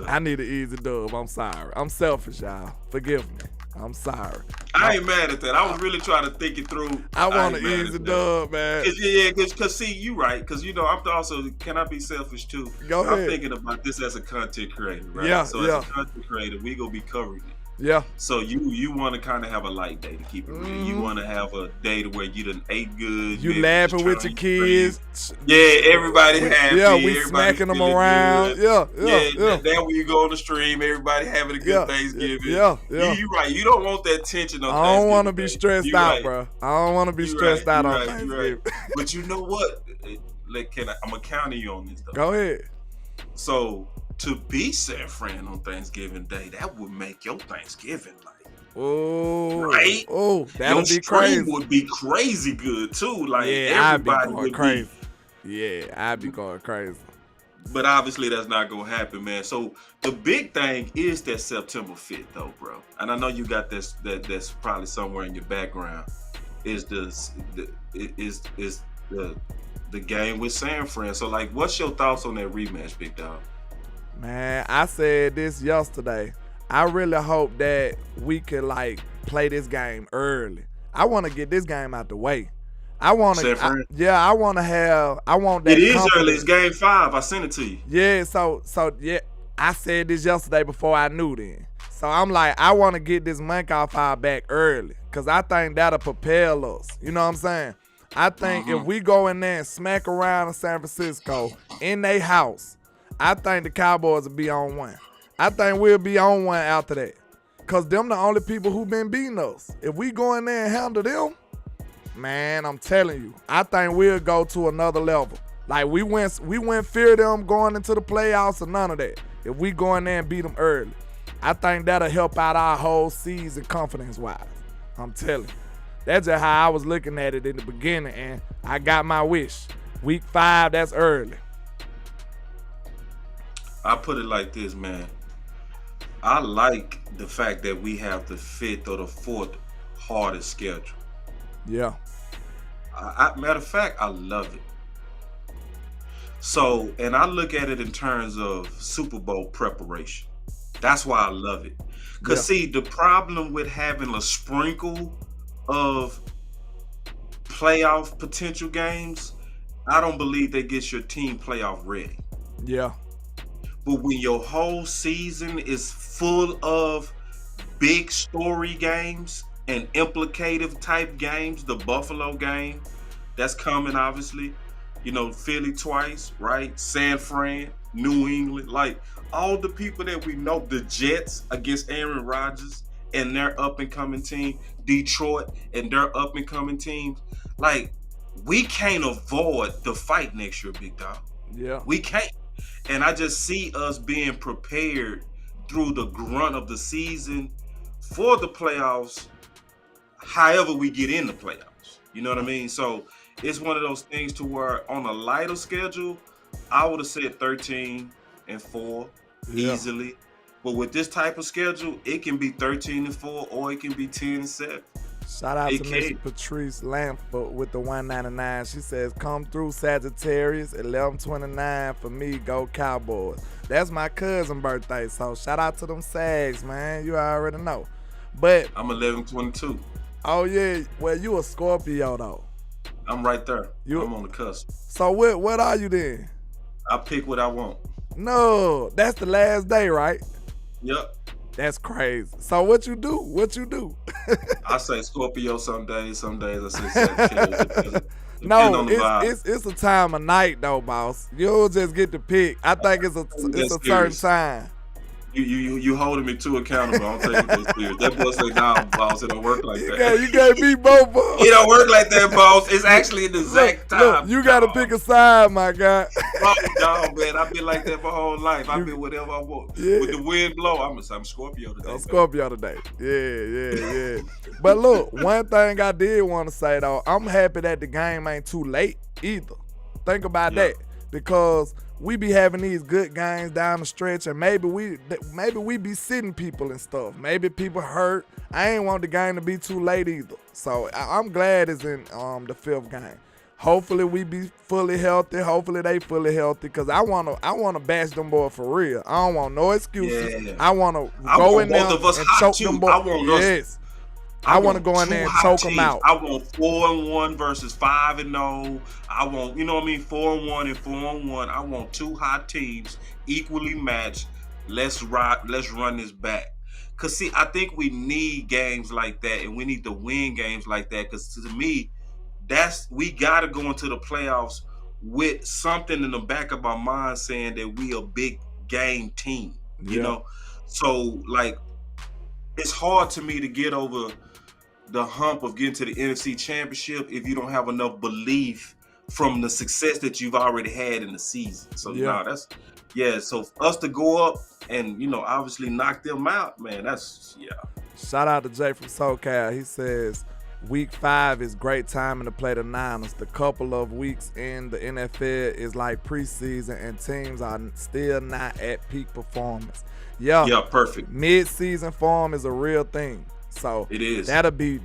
I need an easy dub. I'm sorry. I'm selfish, y'all. Forgive me. I'm sorry. I ain't mad at that. I was really trying to think it through. I want an easy dub, man. Because see, you right. Because, you know, I'm also, can I be selfish too? Go ahead. I'm thinking about this as a content creator, right? Yeah, so as a content creator, we going to be covering it. Yeah. So you want to kind of have a light day to keep it real. You want to have a day to where you done ate good. You laughing with your kids. Yeah, everybody happy. Yeah, we everybody smacking them around. Good. Yeah. Then when you go on the stream, everybody having a good Thanksgiving. Yeah. You right. You don't want that tension on Thanksgiving. I don't want to be stressed out, right. bro. I don't want to be stressed out on Thanksgiving. But you know what? I'm going to counter you on this, though. Go ahead. So, to be San Fran on Thanksgiving Day, that would make your Thanksgiving like, right? Oh, that'll be crazy. Your stream would be crazy good too. Like, everybody would be crazy. I'd be going crazy. But obviously, that's not gonna happen, man. So the big thing is that September 5th, though, bro. And I know you got this. That's probably somewhere in your background. Is the game with San Fran? So, like, what's your thoughts on that rematch, big dog? Man, I said this yesterday. I really hope that we could like play this game early. I want to get this game out the way. I want to. I want that. It is early. It's game 5. I sent it to you. Yeah. So yeah. I said this yesterday before I knew then. So I'm like, I want to get this monkey off our back early, cause I think that'll propel us. You know what I'm saying? I think if we go in there and smack around in San Francisco in their house, I think the Cowboys will be on one. I think we'll be on one after that. Because them the only people who been beating us. If we go in there and handle them, man, I'm telling you, I think we'll go to another level. Like, we wouldn't fear them going into the playoffs or none of that. If we go in there and beat them early, I think that'll help out our whole season confidence-wise. I'm telling you. That's just how I was looking at it in the beginning, and I got my wish. Week 5, that's early. I put it like this, man. I like the fact that we have the 5th or the 4th hardest schedule. Yeah. Matter of fact, I love it. So, and I look at it in terms of Super Bowl preparation. That's why I love it. Because, see, the problem with having a sprinkle of playoff potential games, I don't believe that gets your team playoff ready. Yeah. But when your whole season is full of big story games and implicative type games, the Buffalo game, that's coming obviously, you know, Philly twice, right? San Fran, New England, like all the people that we know, the Jets against Aaron Rodgers and their up and coming team, Detroit and their up and coming teams, like we can't avoid the fight next year, big dog. Yeah. We can't. And I just see us being prepared through the grunt of the season for the playoffs, however we get in the playoffs. You know what I mean? So it's one of those things to where on a lighter schedule, I would have said 13-4 easily. But with this type of schedule, it can be 13-4 or it can be 10-7. Shout out to Miss Patrice Lamford with the 199. She says, come through Sagittarius, 11/29 for me, go Cowboys. That's my cousin's birthday, so shout out to them Sags, man. You already know. But I'm 11/22. Oh, yeah. Well, you a Scorpio, though. I'm right there. I'm on the cusp. So what are you then? I pick what I want. No, that's the last day, right? Yep. That's crazy. So what you do? I say Scorpio some days I say Sagittarius. No, it's a time of night though, boss. You'll just get to pick. I think it's a certain time. You holding me too accountable. I'm taking this serious. That boy say, "Nah, boss, it don't work like that." You can't beat both of them. It don't work like that, boss. It's actually the exact time. Look, you got to pick a side, my guy. Oh, no, man. I've been like that my whole life. I've been whatever I want. Yeah. With the wind blow, I'm Scorpio today. I'm Scorpio today. Yeah. But look, one thing I did want to say, though, I'm happy that the game ain't too late either. Think about that. Because we be having these good games down the stretch, and maybe we be sitting people and stuff. Maybe people hurt. I ain't want the game to be too late either. So I'm glad it's in the 5th game. Hopefully we be fully healthy. Hopefully they fully healthy, because I wanna bash them boys for real. I don't want no excuses. Yeah. I want to go in there and choke them boys. I want to go in there and choke them out. I want 4-1 versus 5-0. I want, 4-1 and 4-1. I want 2 hot teams equally matched. Let's run this back. Cause see, I think we need games like that, and we need to win games like that. Cause to me, we got to go into the playoffs with something in the back of our mind saying that we a big game team. You know, so like it's hard to me to get over the hump of getting to the NFC Championship if you don't have enough belief from the success that you've already had in the season. So so for us to go up and obviously knock them out, man, Shout out to Jay from SoCal. He says week 5 is great timing to play the Niners. The couple of weeks in the NFL is like preseason, and teams are still not at peak performance. Yeah, perfect. Mid-season form is a real thing. So it is. That'll be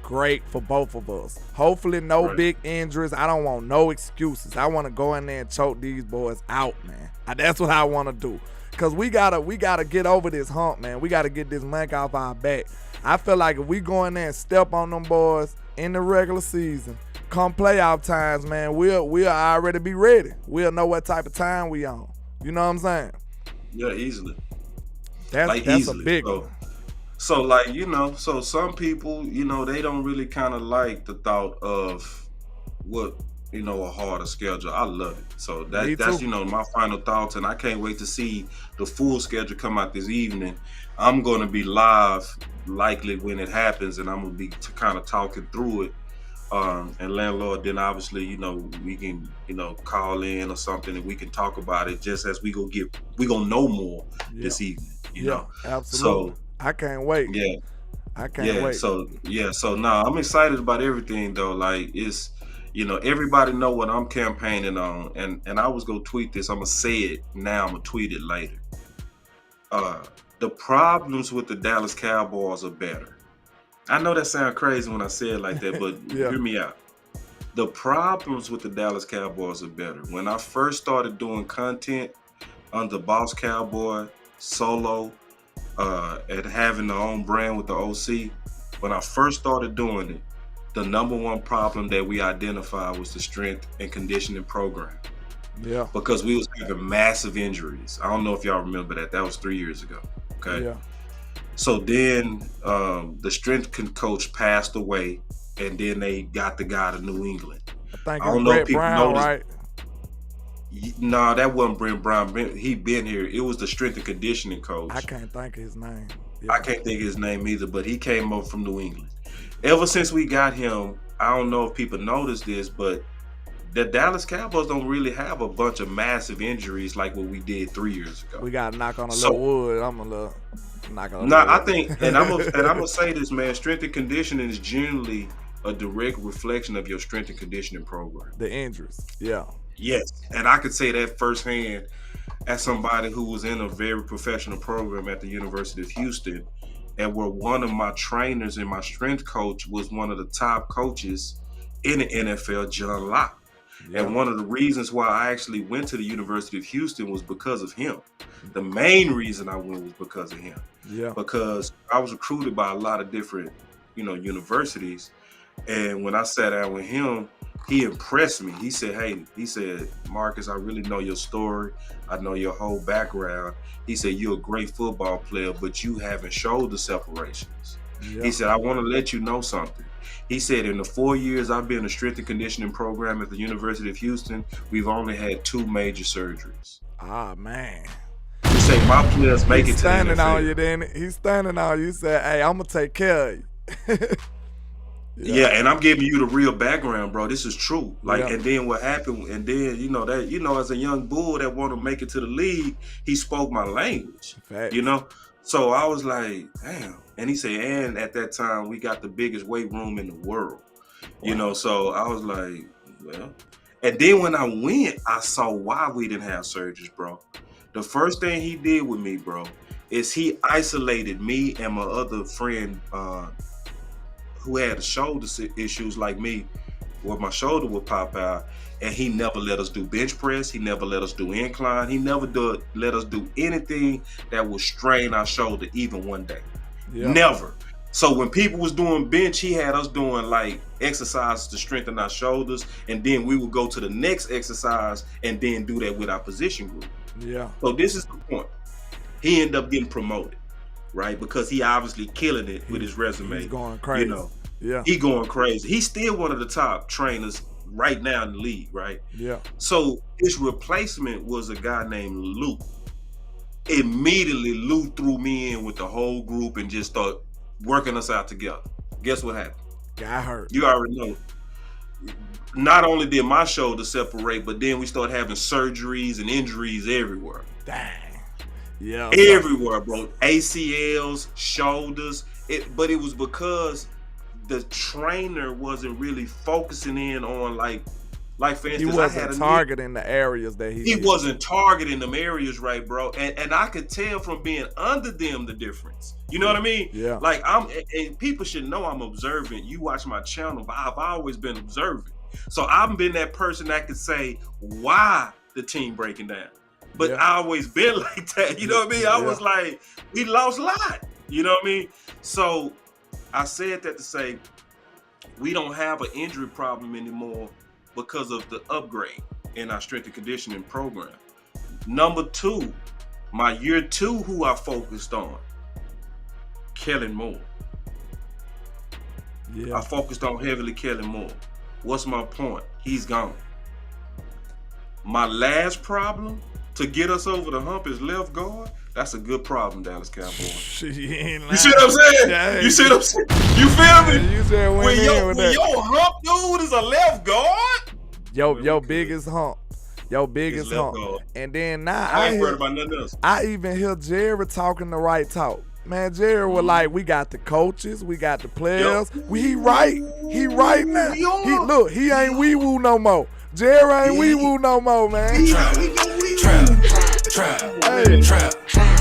great for both of us. Hopefully no big injuries. I don't want no excuses. I want to go in there and choke these boys out, man. That's what I want to do. Cause we gotta get over this hump, man. We gotta get this monkey off our back. I feel like if we go in there and step on them boys in the regular season, come playoff times, man, we'll already be ready. We'll know what type of time we on. You know what I'm saying? Yeah, easily. That's easily. A big one. So so some people, they don't really kind of like the thought of what, a harder schedule. I love it. So that's my final thoughts, and I can't wait to see the full schedule come out this evening. I'm going to be live likely when it happens, and I'm going to be kind of talking through it. And landlord, then obviously, we can, call in or something and we can talk about it just as we gonna know more this evening, absolutely. So I can't wait. Yeah. I can't wait. So I'm excited about everything though. Like it's, everybody know what I'm campaigning on, and I was gonna tweet this. I'm gonna say it now. I'm gonna tweet it later. The problems with the Dallas Cowboys are better. I know that sounds crazy when I say it like that, but hear me out. The problems with the Dallas Cowboys are better. When I first started doing content under Boss Cowboy, Solo, and having the own brand with the OC, when I first started doing it, the number one problem that we identified was the strength and conditioning program. Yeah. Because we was having massive injuries. I don't know if y'all remember that. That was 3 years ago. Okay. Yeah. So then the strength coach passed away, and then they got the guy to New England. I don't know if people Brown, noticed. Right? No, that wasn't Brent Brown. He been here. It was the strength and conditioning coach. I can't think of his name. Yeah. I can't think of his name either, but he came up from New England. Ever since we got him, I don't know if people noticed this, but the Dallas Cowboys don't really have a bunch of massive injuries like what we did 3 years ago. We got to knock on a little wood. I'm going to knock on a little wood. I think, and I'm gonna say this, man, strength and conditioning is generally a direct reflection of your strength and conditioning program. The injuries, yeah. Yes, and I could say that firsthand as somebody who was in a very professional program at the University of Houston, and where one of my trainers and my strength coach was one of the top coaches in the NFL, John Locke. Yeah. And one of the reasons why I actually went to the University of Houston was because of him. The main reason I went was because of him. Yeah. Because I was recruited by a lot of different, universities. And when I sat down with him, he impressed me. He said, Marcus, I really know your story. I know your whole background. He said, you're a great football player, but you haven't showed the separations. Yeah. He said, I want to let you know something. He said, in the 4 years I've been in a strength and conditioning program at the University of Houston, we've only had 2 major surgeries. Ah, man. He say my players make He's it to the standing NFL. on you, then he's standing on you. He said, "Hey, I'm gonna take care of you." Yeah, and I'm giving you the real background, bro. This is true. Like, Yeah. and then what happened, and then as a young bull that want to make it to the league, he spoke my language. Facts. So I was like, damn. And he said, and at that time we got the biggest weight room in the world. So I was like, well. And then when I went, I saw why we didn't have surgeries, bro. The first thing he did with me, bro, is he isolated me and my other friend who had shoulder issues like me, where my shoulder would pop out, and he never let us do bench press. He never let us do incline. He never let us do anything that would strain our shoulder even one day. Yeah. Never. So when people was doing bench, he had us doing like exercises to strengthen our shoulders, and then we would go to the next exercise and then do that with our position group. Yeah. So this is the point. He ended up getting promoted, right? Because he obviously killing it with his resume. He's going crazy. Yeah. He going crazy. He's still one of the top trainers right now in the league, right? Yeah. So his replacement was a guy named Lou. Immediately, Lou threw me in with the whole group and just started working us out together. Guess what happened? Got hurt. You already know. Not only did my shoulder separate, but then we started having surgeries and injuries everywhere. Dang. Yeah. Everywhere, bro. ACLs, shoulders. But it was because the trainer wasn't really focusing in on like for instance, he wasn't targeting the areas that he wasn't targeting them areas, right, bro? And I could tell from being under them the difference. You know what I mean? Yeah. Like and people should know I'm observant. You watch my channel, but I've always been observant. So I've been that person that could say why the team breaking down. But I always been like that. You know what I mean? I was like, we lost a lot. You know what I mean? So I said that to say we don't have an injury problem anymore because of the upgrade in our strength and conditioning program. Number two, my year two, who I focused on, Kellen Moore. Yeah. I focused on heavily Kellen Moore. What's my point? He's gone. My last problem to get us over the hump is left guard. That's a good problem, Dallas Cowboys. You see what I'm saying? Yeah, you see what I'm saying? You feel me? You said when your hump dude is a left guard? Your biggest hump. Your biggest hump. Guard. And then now I ain't worried about nothing else. I even hear Jerry talking the right talk. Man, Jerry was like, we got the coaches, we got the players. He right now. He ain't wee woo no more. Jerry ain't wee woo no more, man. Trap.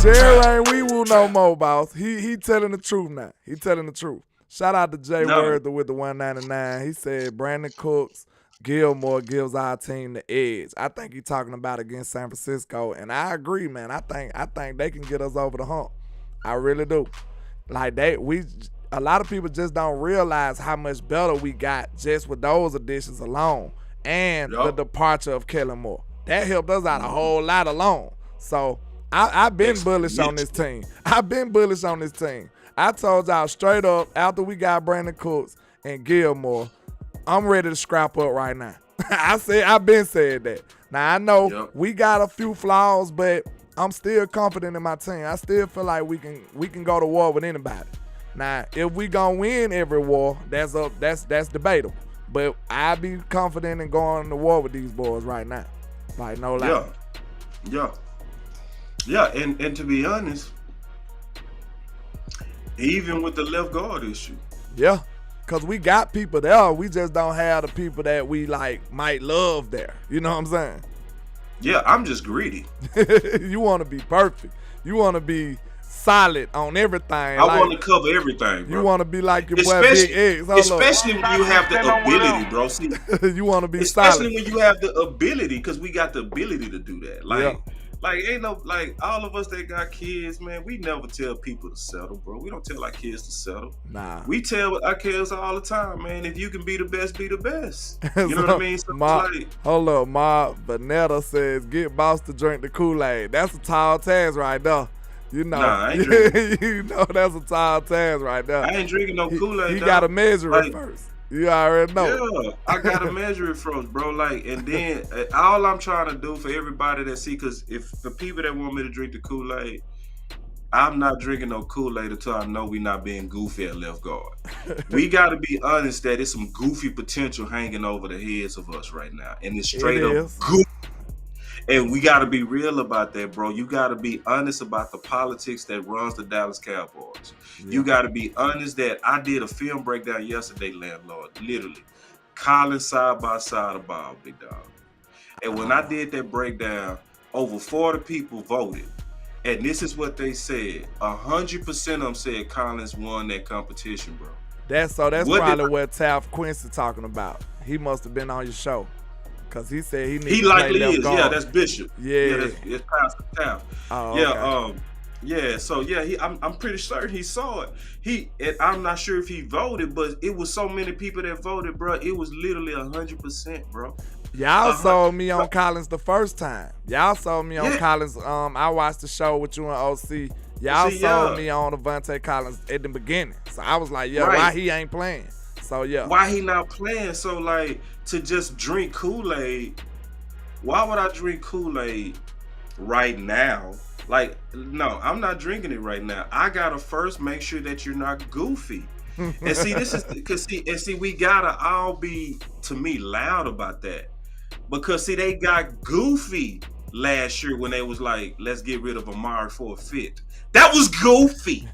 Jerry ain't wee woo no more, boss. He telling the truth now. He telling the truth. Shout out to Jay Word with the 199. He said Brandon Cooks, Gilmore gives our team the edge. I think he's talking about against San Francisco, and I agree, man. I think they can get us over the hump. I really do. Like a lot of people just don't realize how much better we got just with those additions alone, and the departure of Kellen Moore. That helped us out a whole lot alone. So I've been bullish on this team. I told y'all straight up after we got Brandon Cooks and Gilmore, I'm ready to scrap up right now. I've been said that. Now I know we got a few flaws, but I'm still confident in my team. I still feel like we can go to war with anybody. Now, if we gonna win every war, that's debatable. But I be confident in going to war with these boys right now. Like no lie. Yeah, and to be honest, even with the left guard issue. Yeah. Cause we got people there. We just don't have the people that we might love there. You know what I'm saying? Yeah, I'm just greedy. You want to be perfect. You want to be solid on everything. I want to cover everything, bro. You want to be like your boy Big X. Especially when you have the ability, bro. See, you want to be especially solid. when you have the ability, because we got the ability to do that. Ain't no all of us that got kids, man. We never tell people to settle, bro. We don't tell our kids to settle. Nah. We tell our kids all the time, man. If you can be the best, be the best. You know what I mean? So hold up, Ma Vanetta says get boss to drink the Kool-Aid. That's a tall task right there. You know, I ain't you know that's a tall task right there. I ain't drinking no Kool-Aid. He got to measure it first. You already know. Yeah, I gotta measure it first, bro. Like, and then all I'm trying to do for everybody that see, because if the people that want me to drink the Kool-Aid, I'm not drinking no Kool-Aid until I know we not being goofy at left guard. We got to be honest that it's some goofy potential hanging over the heads of us right now, and it's straight up goofy. And we got to be real about that, bro. You got to be honest about the politics that runs the Dallas Cowboys. Yeah. You got to be honest that I did a film breakdown yesterday, landlord. Literally, Collins side by side of Bob, big dog. And when I did that breakdown, over 40 people voted. And this is what they said. 100% of them said Collins won that competition, bro. That's probably what Taft Quincy talking about. He must have been on your show. Because he said he needs to play likely left is. guard. Yeah, that's Bishop. Yeah. That's Pastor Taft. Oh, yeah, okay. So I'm pretty certain he saw it. I'm not sure if he voted, but it was so many people that voted, bro. It was literally 100%, bro. Y'all saw me on Collins the first time. Y'all saw me on Collins. I watched the show with you and OC. Y'all saw me on Devontae Collins at the beginning. So I was like, why he ain't playing? So why he not playing? So like to just drink Kool-Aid. Why would I drink Kool-Aid right now? Like, no, I'm not drinking it right now. I gotta first make sure that you're not goofy. And see, this is because we gotta all be, to me, loud about that. Because see, they got goofy last year when they was like, let's get rid of Amari for a fit. That was goofy.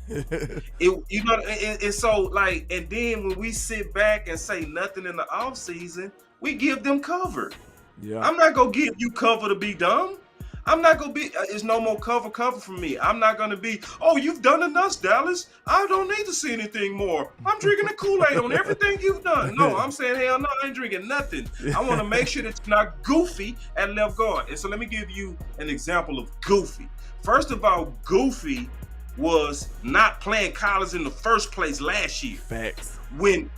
And so like, and then when we sit back and say nothing in the offseason, we give them cover. Yeah. I'm not gonna give you cover to be dumb. I'm not gonna be. It's no more cover for me. I'm not gonna be. Oh, you've done enough, Dallas. I don't need to see anything more. I'm drinking the Kool-Aid on everything you've done. No, I'm saying hell no. I ain't drinking nothing. I want to make sure that you're not goofy at left guard. And so let me give you an example of goofy. First of all, goofy was not playing Collins in the first place last year. Facts. When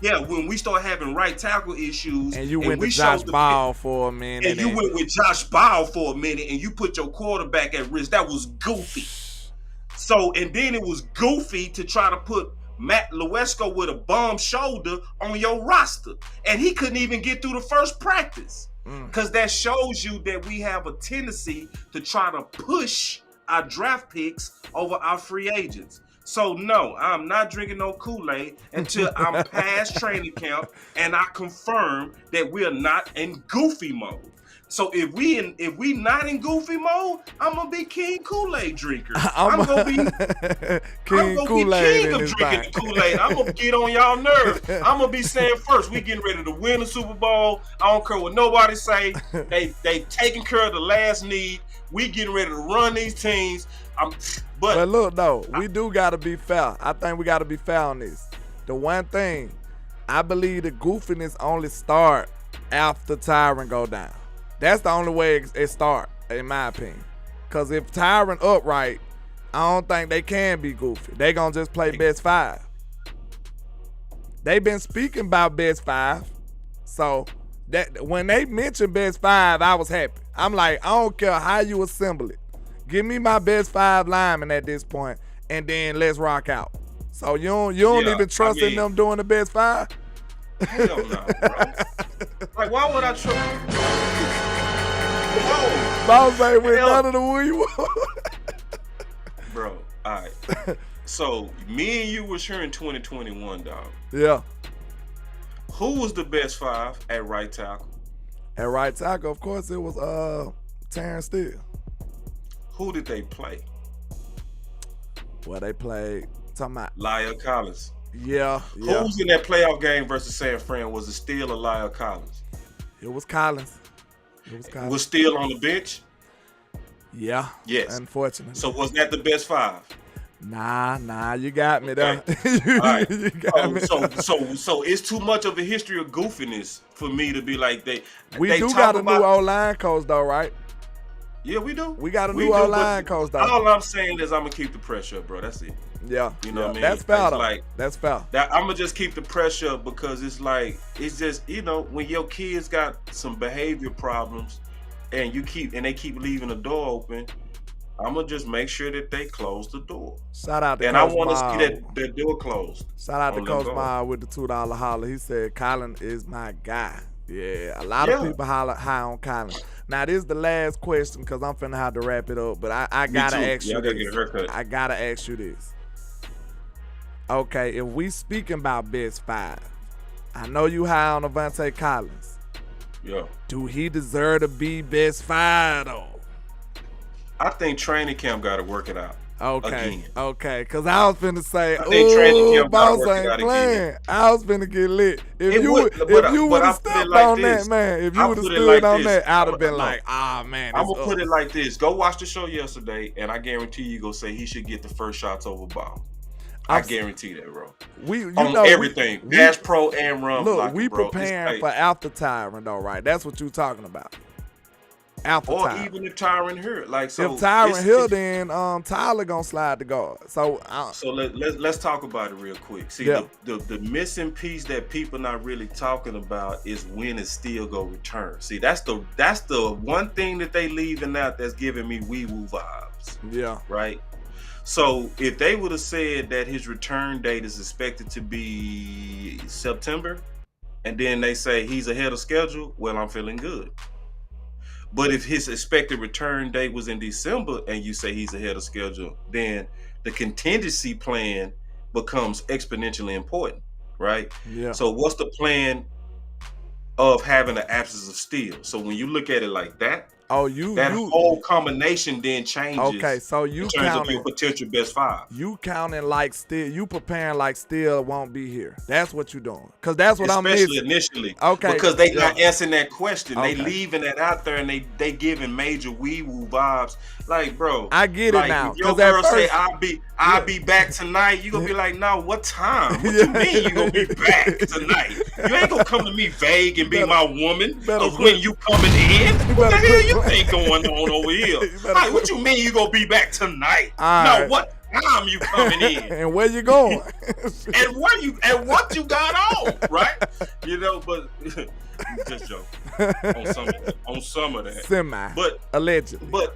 we start having right tackle issues, and you went with Josh Ball for a minute, and you went with Josh Ball for a minute, and you put your quarterback at risk. That was goofy. So, and then it was goofy to try to put Matt Lewesko with a bum shoulder on your roster, and he couldn't even get through the first practice, because that shows you that we have a tendency to try to push our draft picks over our free agents. So no, I'm not drinking no Kool-Aid until I'm past training camp and I confirm that we're not in goofy mode. So if we not in goofy mode, I'm gonna be King Kool-Aid drinker. I'm gonna be king of drinking the Kool-Aid. I'm gonna get on y'all nerves. I'm gonna be saying first, we getting ready to win the Super Bowl. I don't care what nobody say. They taking care of the last need. We getting ready to run these teams. But look, though, we do got to be fair. I think we got to be fair on this. The one thing, I believe the goofiness only start after Tyron go down. That's the only way it start, in my opinion. Because if Tyron upright, I don't think they can be goofy. They going to just play best five. They been speaking about best five. So that when they mentioned best five, I was happy. I'm like, I don't care how you assemble it. Give me my best five linemen at this point, and then let's rock out. So you don't even trust in them doing the best five? Hell no, bro. Like, why would I trust? No. Boss ain't with none of the William. Bro, all right. So me and you was here in 2021, dog. Yeah. Who was the best five at right tackle? At right tackle, of course, it was Terrence Steele. Who did they play? Well, they played, talking about Lyle Collins. Yeah. Who was in that playoff game versus San Fran? Was it Steele or Lyle Collins? It was Collins. Was Steele on the bench? Yeah. Yes. Unfortunately. So was that the best five? Nah, you got me there. Okay. All right. You got me. So it's too much of a history of goofiness for me to be like We they do got a new O-line coach though, right? Yeah, we do. We got a new O-line coach though. All I'm saying is I'm gonna keep the pressure up, bro. That's it. Yeah. You know what I mean? That's foul. Like, that's foul. I'm gonna just keep the pressure up because it's just, you know, when your kids got some behavior problems and they keep leaving the door open, I'm gonna just make sure that they close the door. Shout out to And I Coach want to see Miles. that door closed. Shout out to on Coach Lingard. Miles with the $2 holler. He said, Colin is my guy. Yeah, a lot of people holler high on Colin. Now, this is the last question because I'm finna have to wrap it up, but I gotta ask you I gotta this. get a haircut. I gotta ask you this. Okay, if we speaking about best five, I know you high on Avante Collins. Yeah. Do he deserve to be best five, though? I think training camp got to work it out. Okay, Again. okay, because I was finna say, I think training camp gotta boss work it ain't out playing. again. I was finna get lit. If It you would, would I have put it stepped like on this. that, man, if you I would have put it stood like on this. that, I'd have been No. like, man, I'm it's gonna put up. it like this. Go watch the show yesterday, and I guarantee you gonna say he should get the first shots over Ball. I guarantee that, bro. On everything, pass pro and run look, blocking, we bro. preparing for after Tyron, though, right? That's what you talking about. After or Tyron. even if Tyron hurt, like so. If Tyron Hill, then Tyler gonna slide the guard. So let's talk about it real quick. See, the missing piece that people not really talking about is when is Steele gonna return. See, that's the one thing that they leaving out that's giving me wee woo vibes. Yeah. Right. So if they would have said that his return date is expected to be September, and then they say he's ahead of schedule, well, I'm feeling good. But if his expected return date was in December and you say he's ahead of schedule, then the contingency plan becomes exponentially important, right? Yeah. So what's the plan of having an absence of Steele? So when you look at it like that, whole combination then changes. Okay, so you in terms counting of your potential best five. You counting like Steele, you preparing like Steele won't be here. That's what you doing. Cause that's what I'm missing. Especially initially. Okay. Because they not answering that question. Okay. They leaving that out there and they giving major wee woo vibes. Like, bro. I get it now. If your girl say I'll be back tonight, you gonna be like, no, what time? What you mean you gonna be back tonight? You ain't gonna come to me vague and be my woman of when you coming in. What the hell you think going on over here? Like, what you mean you gonna be back tonight? No, what time you coming in? And where you going? and what you got on, right? You know, but just joke. On some of that. Semi. But allegedly. But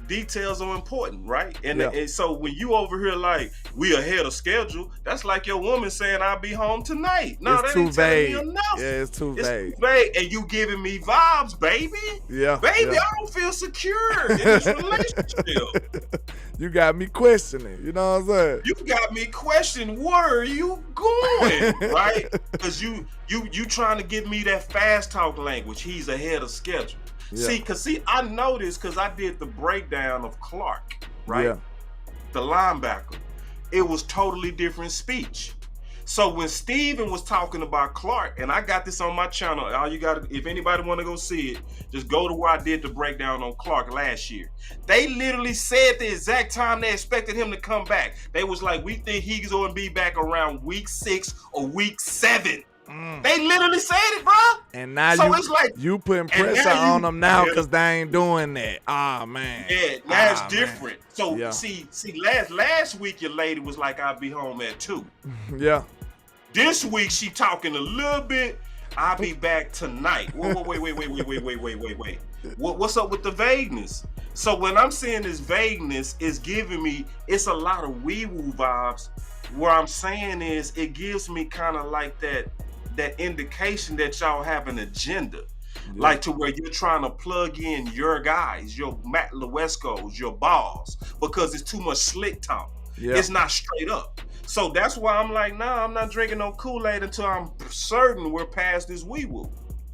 details are important, right? And so when you over here like we ahead of schedule, that's like your woman saying I'll be home tonight. No, that ain't telling me enough. Yeah, it's too vague. And you giving me vibes, baby. Yeah. Baby, I don't feel secure in this relationship. You got me questioning. You know what I'm saying? You got me questioning where are you going, right? Because you trying to give me that fast talk language. He's ahead of schedule. Yeah. See, I know this because I did the breakdown of Clark, right? Yeah. The linebacker. It was totally different speech. So when Steven was talking about Clark, and I got this on my channel, all you got, if anybody want to go see it, just go to where I did the breakdown on Clark last year. They literally said the exact time they expected him to come back. They was like, we think he's going to be back around week 6 or week 7. They literally said it, bro. And now it's like you putting pressure on them now because they ain't doing that. Oh man. Yeah, that's different. So see, last week your lady was like, I'll be home at 2. Yeah. This week she talking a little bit. I'll be back tonight. Wait. What's up with the vagueness? So when I'm saying this vagueness is giving me, it's a lot of wee woo vibes. Where I'm saying is it gives me kind of like that indication that y'all have an agenda. Like to where you're trying to plug in your guys, your Matt Lewiskos, your balls, because it's too much slick talk. Yeah. It's not straight up. So that's why I'm like, nah, I'm not drinking no Kool-Aid until I'm certain we're past this wee-woo.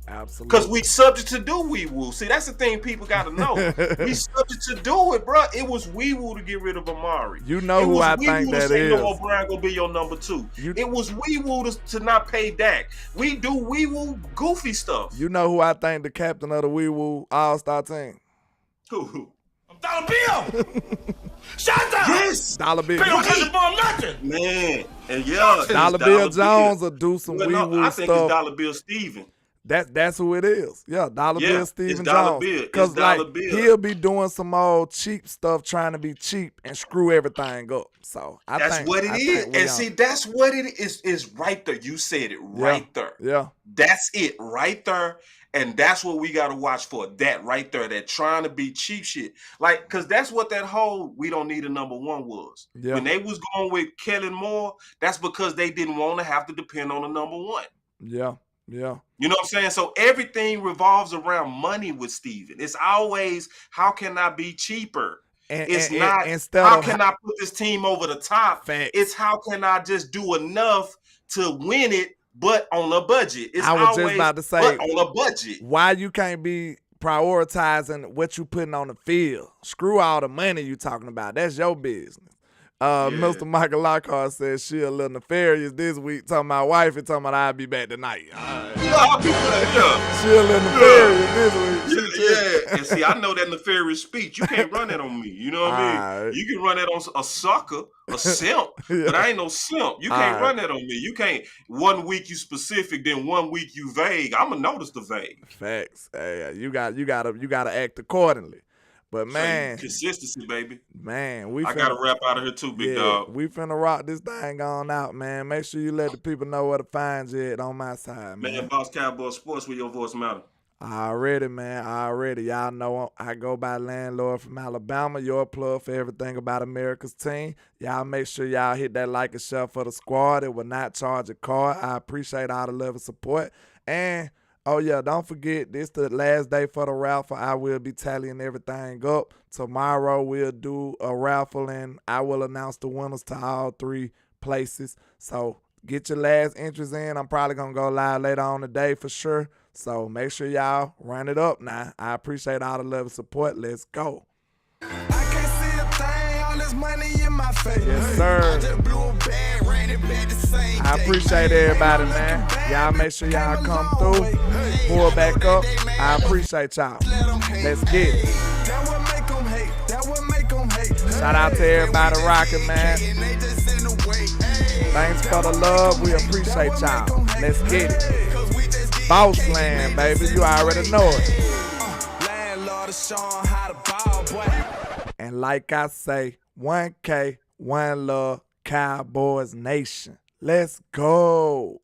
Absolutely. Because we subject to do wee-woo. See, that's the thing people got to know. We subject to do it, bro. It was wee-woo to get rid of Amari. You know who I think that is. Noah Brown gonna be your number 2. It was wee-woo to not pay Dak. We do wee-woo goofy stuff. You know who I think the captain of the wee-woo all-star team? Who? Dollar Bill! Shut up! Yes! Dollar Bill. Bill doesn't for nothing! Man. And yeah. Dollar Bill Jones will do some wee-woo stuff. I think it's Dollar Bill Steven. That's who it is. Yeah, Dollar Yeah, Bill it's Stephen Dollar Jones. Bill. It's Cause like Dollar Bill. he'll be doing some old cheap stuff, trying to be cheap and screw everything up. So That's what it is. And see, that's what it is. Is right there. You said it right there. Yeah. That's it right there. And that's what we got to watch for. That right there. That trying to be cheap shit. Like, because that's what that whole we don't need a number one was. Yeah. When they was going with Kellen Moore, that's because they didn't want to have to depend on a number one. Yeah. Yeah. You know what I'm saying? So everything revolves around money with Steven. It's always, how can I be cheaper? It's not, how can I put this team over the top? Facts. It's how can I just do enough to win it, but on a budget. It's I was just about to say, but on a budget. Why you can't be prioritizing what you putting on the field? Screw all the money you talking about. That's your business. Mr. Michael Lockhart says she a little nefarious this week, talking about wife and talking about I'll be back tonight. I'll be back, yeah. She a little nefarious this week. Yeah. And see, I know that nefarious speech. You can't run that on me. You know what I mean? You can run that on a sucker, a simp, but I ain't no simp. You can't run that on me. You can't. 1 week you specific, then 1 week you vague. I'm gonna notice the vague. Facts. Hey, you gotta act accordingly. But man, consistency, baby. Man, I gotta wrap out of here too, big dog. We finna rock this thing on out, man. Make sure you let the people know where to find you at on my side, man. Man, Boss Cowboy Sports, where your voice matter. Already, man. Already. Y'all know I go by Landlord from Alabama. Your plug for everything about America's team. Y'all make sure y'all hit that like and share for the squad. It will not charge a card. I appreciate all the love and support. And oh, yeah, don't forget, this the last day for the raffle. I will be tallying everything up. Tomorrow we'll do a raffle, and I will announce the winners to all 3 places. So get your last entries in. I'm probably going to go live later on today for sure. So make sure y'all run it up now. I appreciate all the love and support. Let's go. I can't see a thing, all this money in my face. Yes, sir. I just blew a bag, ran it back the same I appreciate everybody, man. Y'all make sure y'all come through. Pull back up. I appreciate y'all. Let's get it. That would make them hate. That would make them hate. Shout out to everybody rocking, man. Thanks for the love. We appreciate y'all. Let's get it. Boss Land, baby. You already know it. And like I say, 1K, 1 love, Cowboys Nation. Let's go.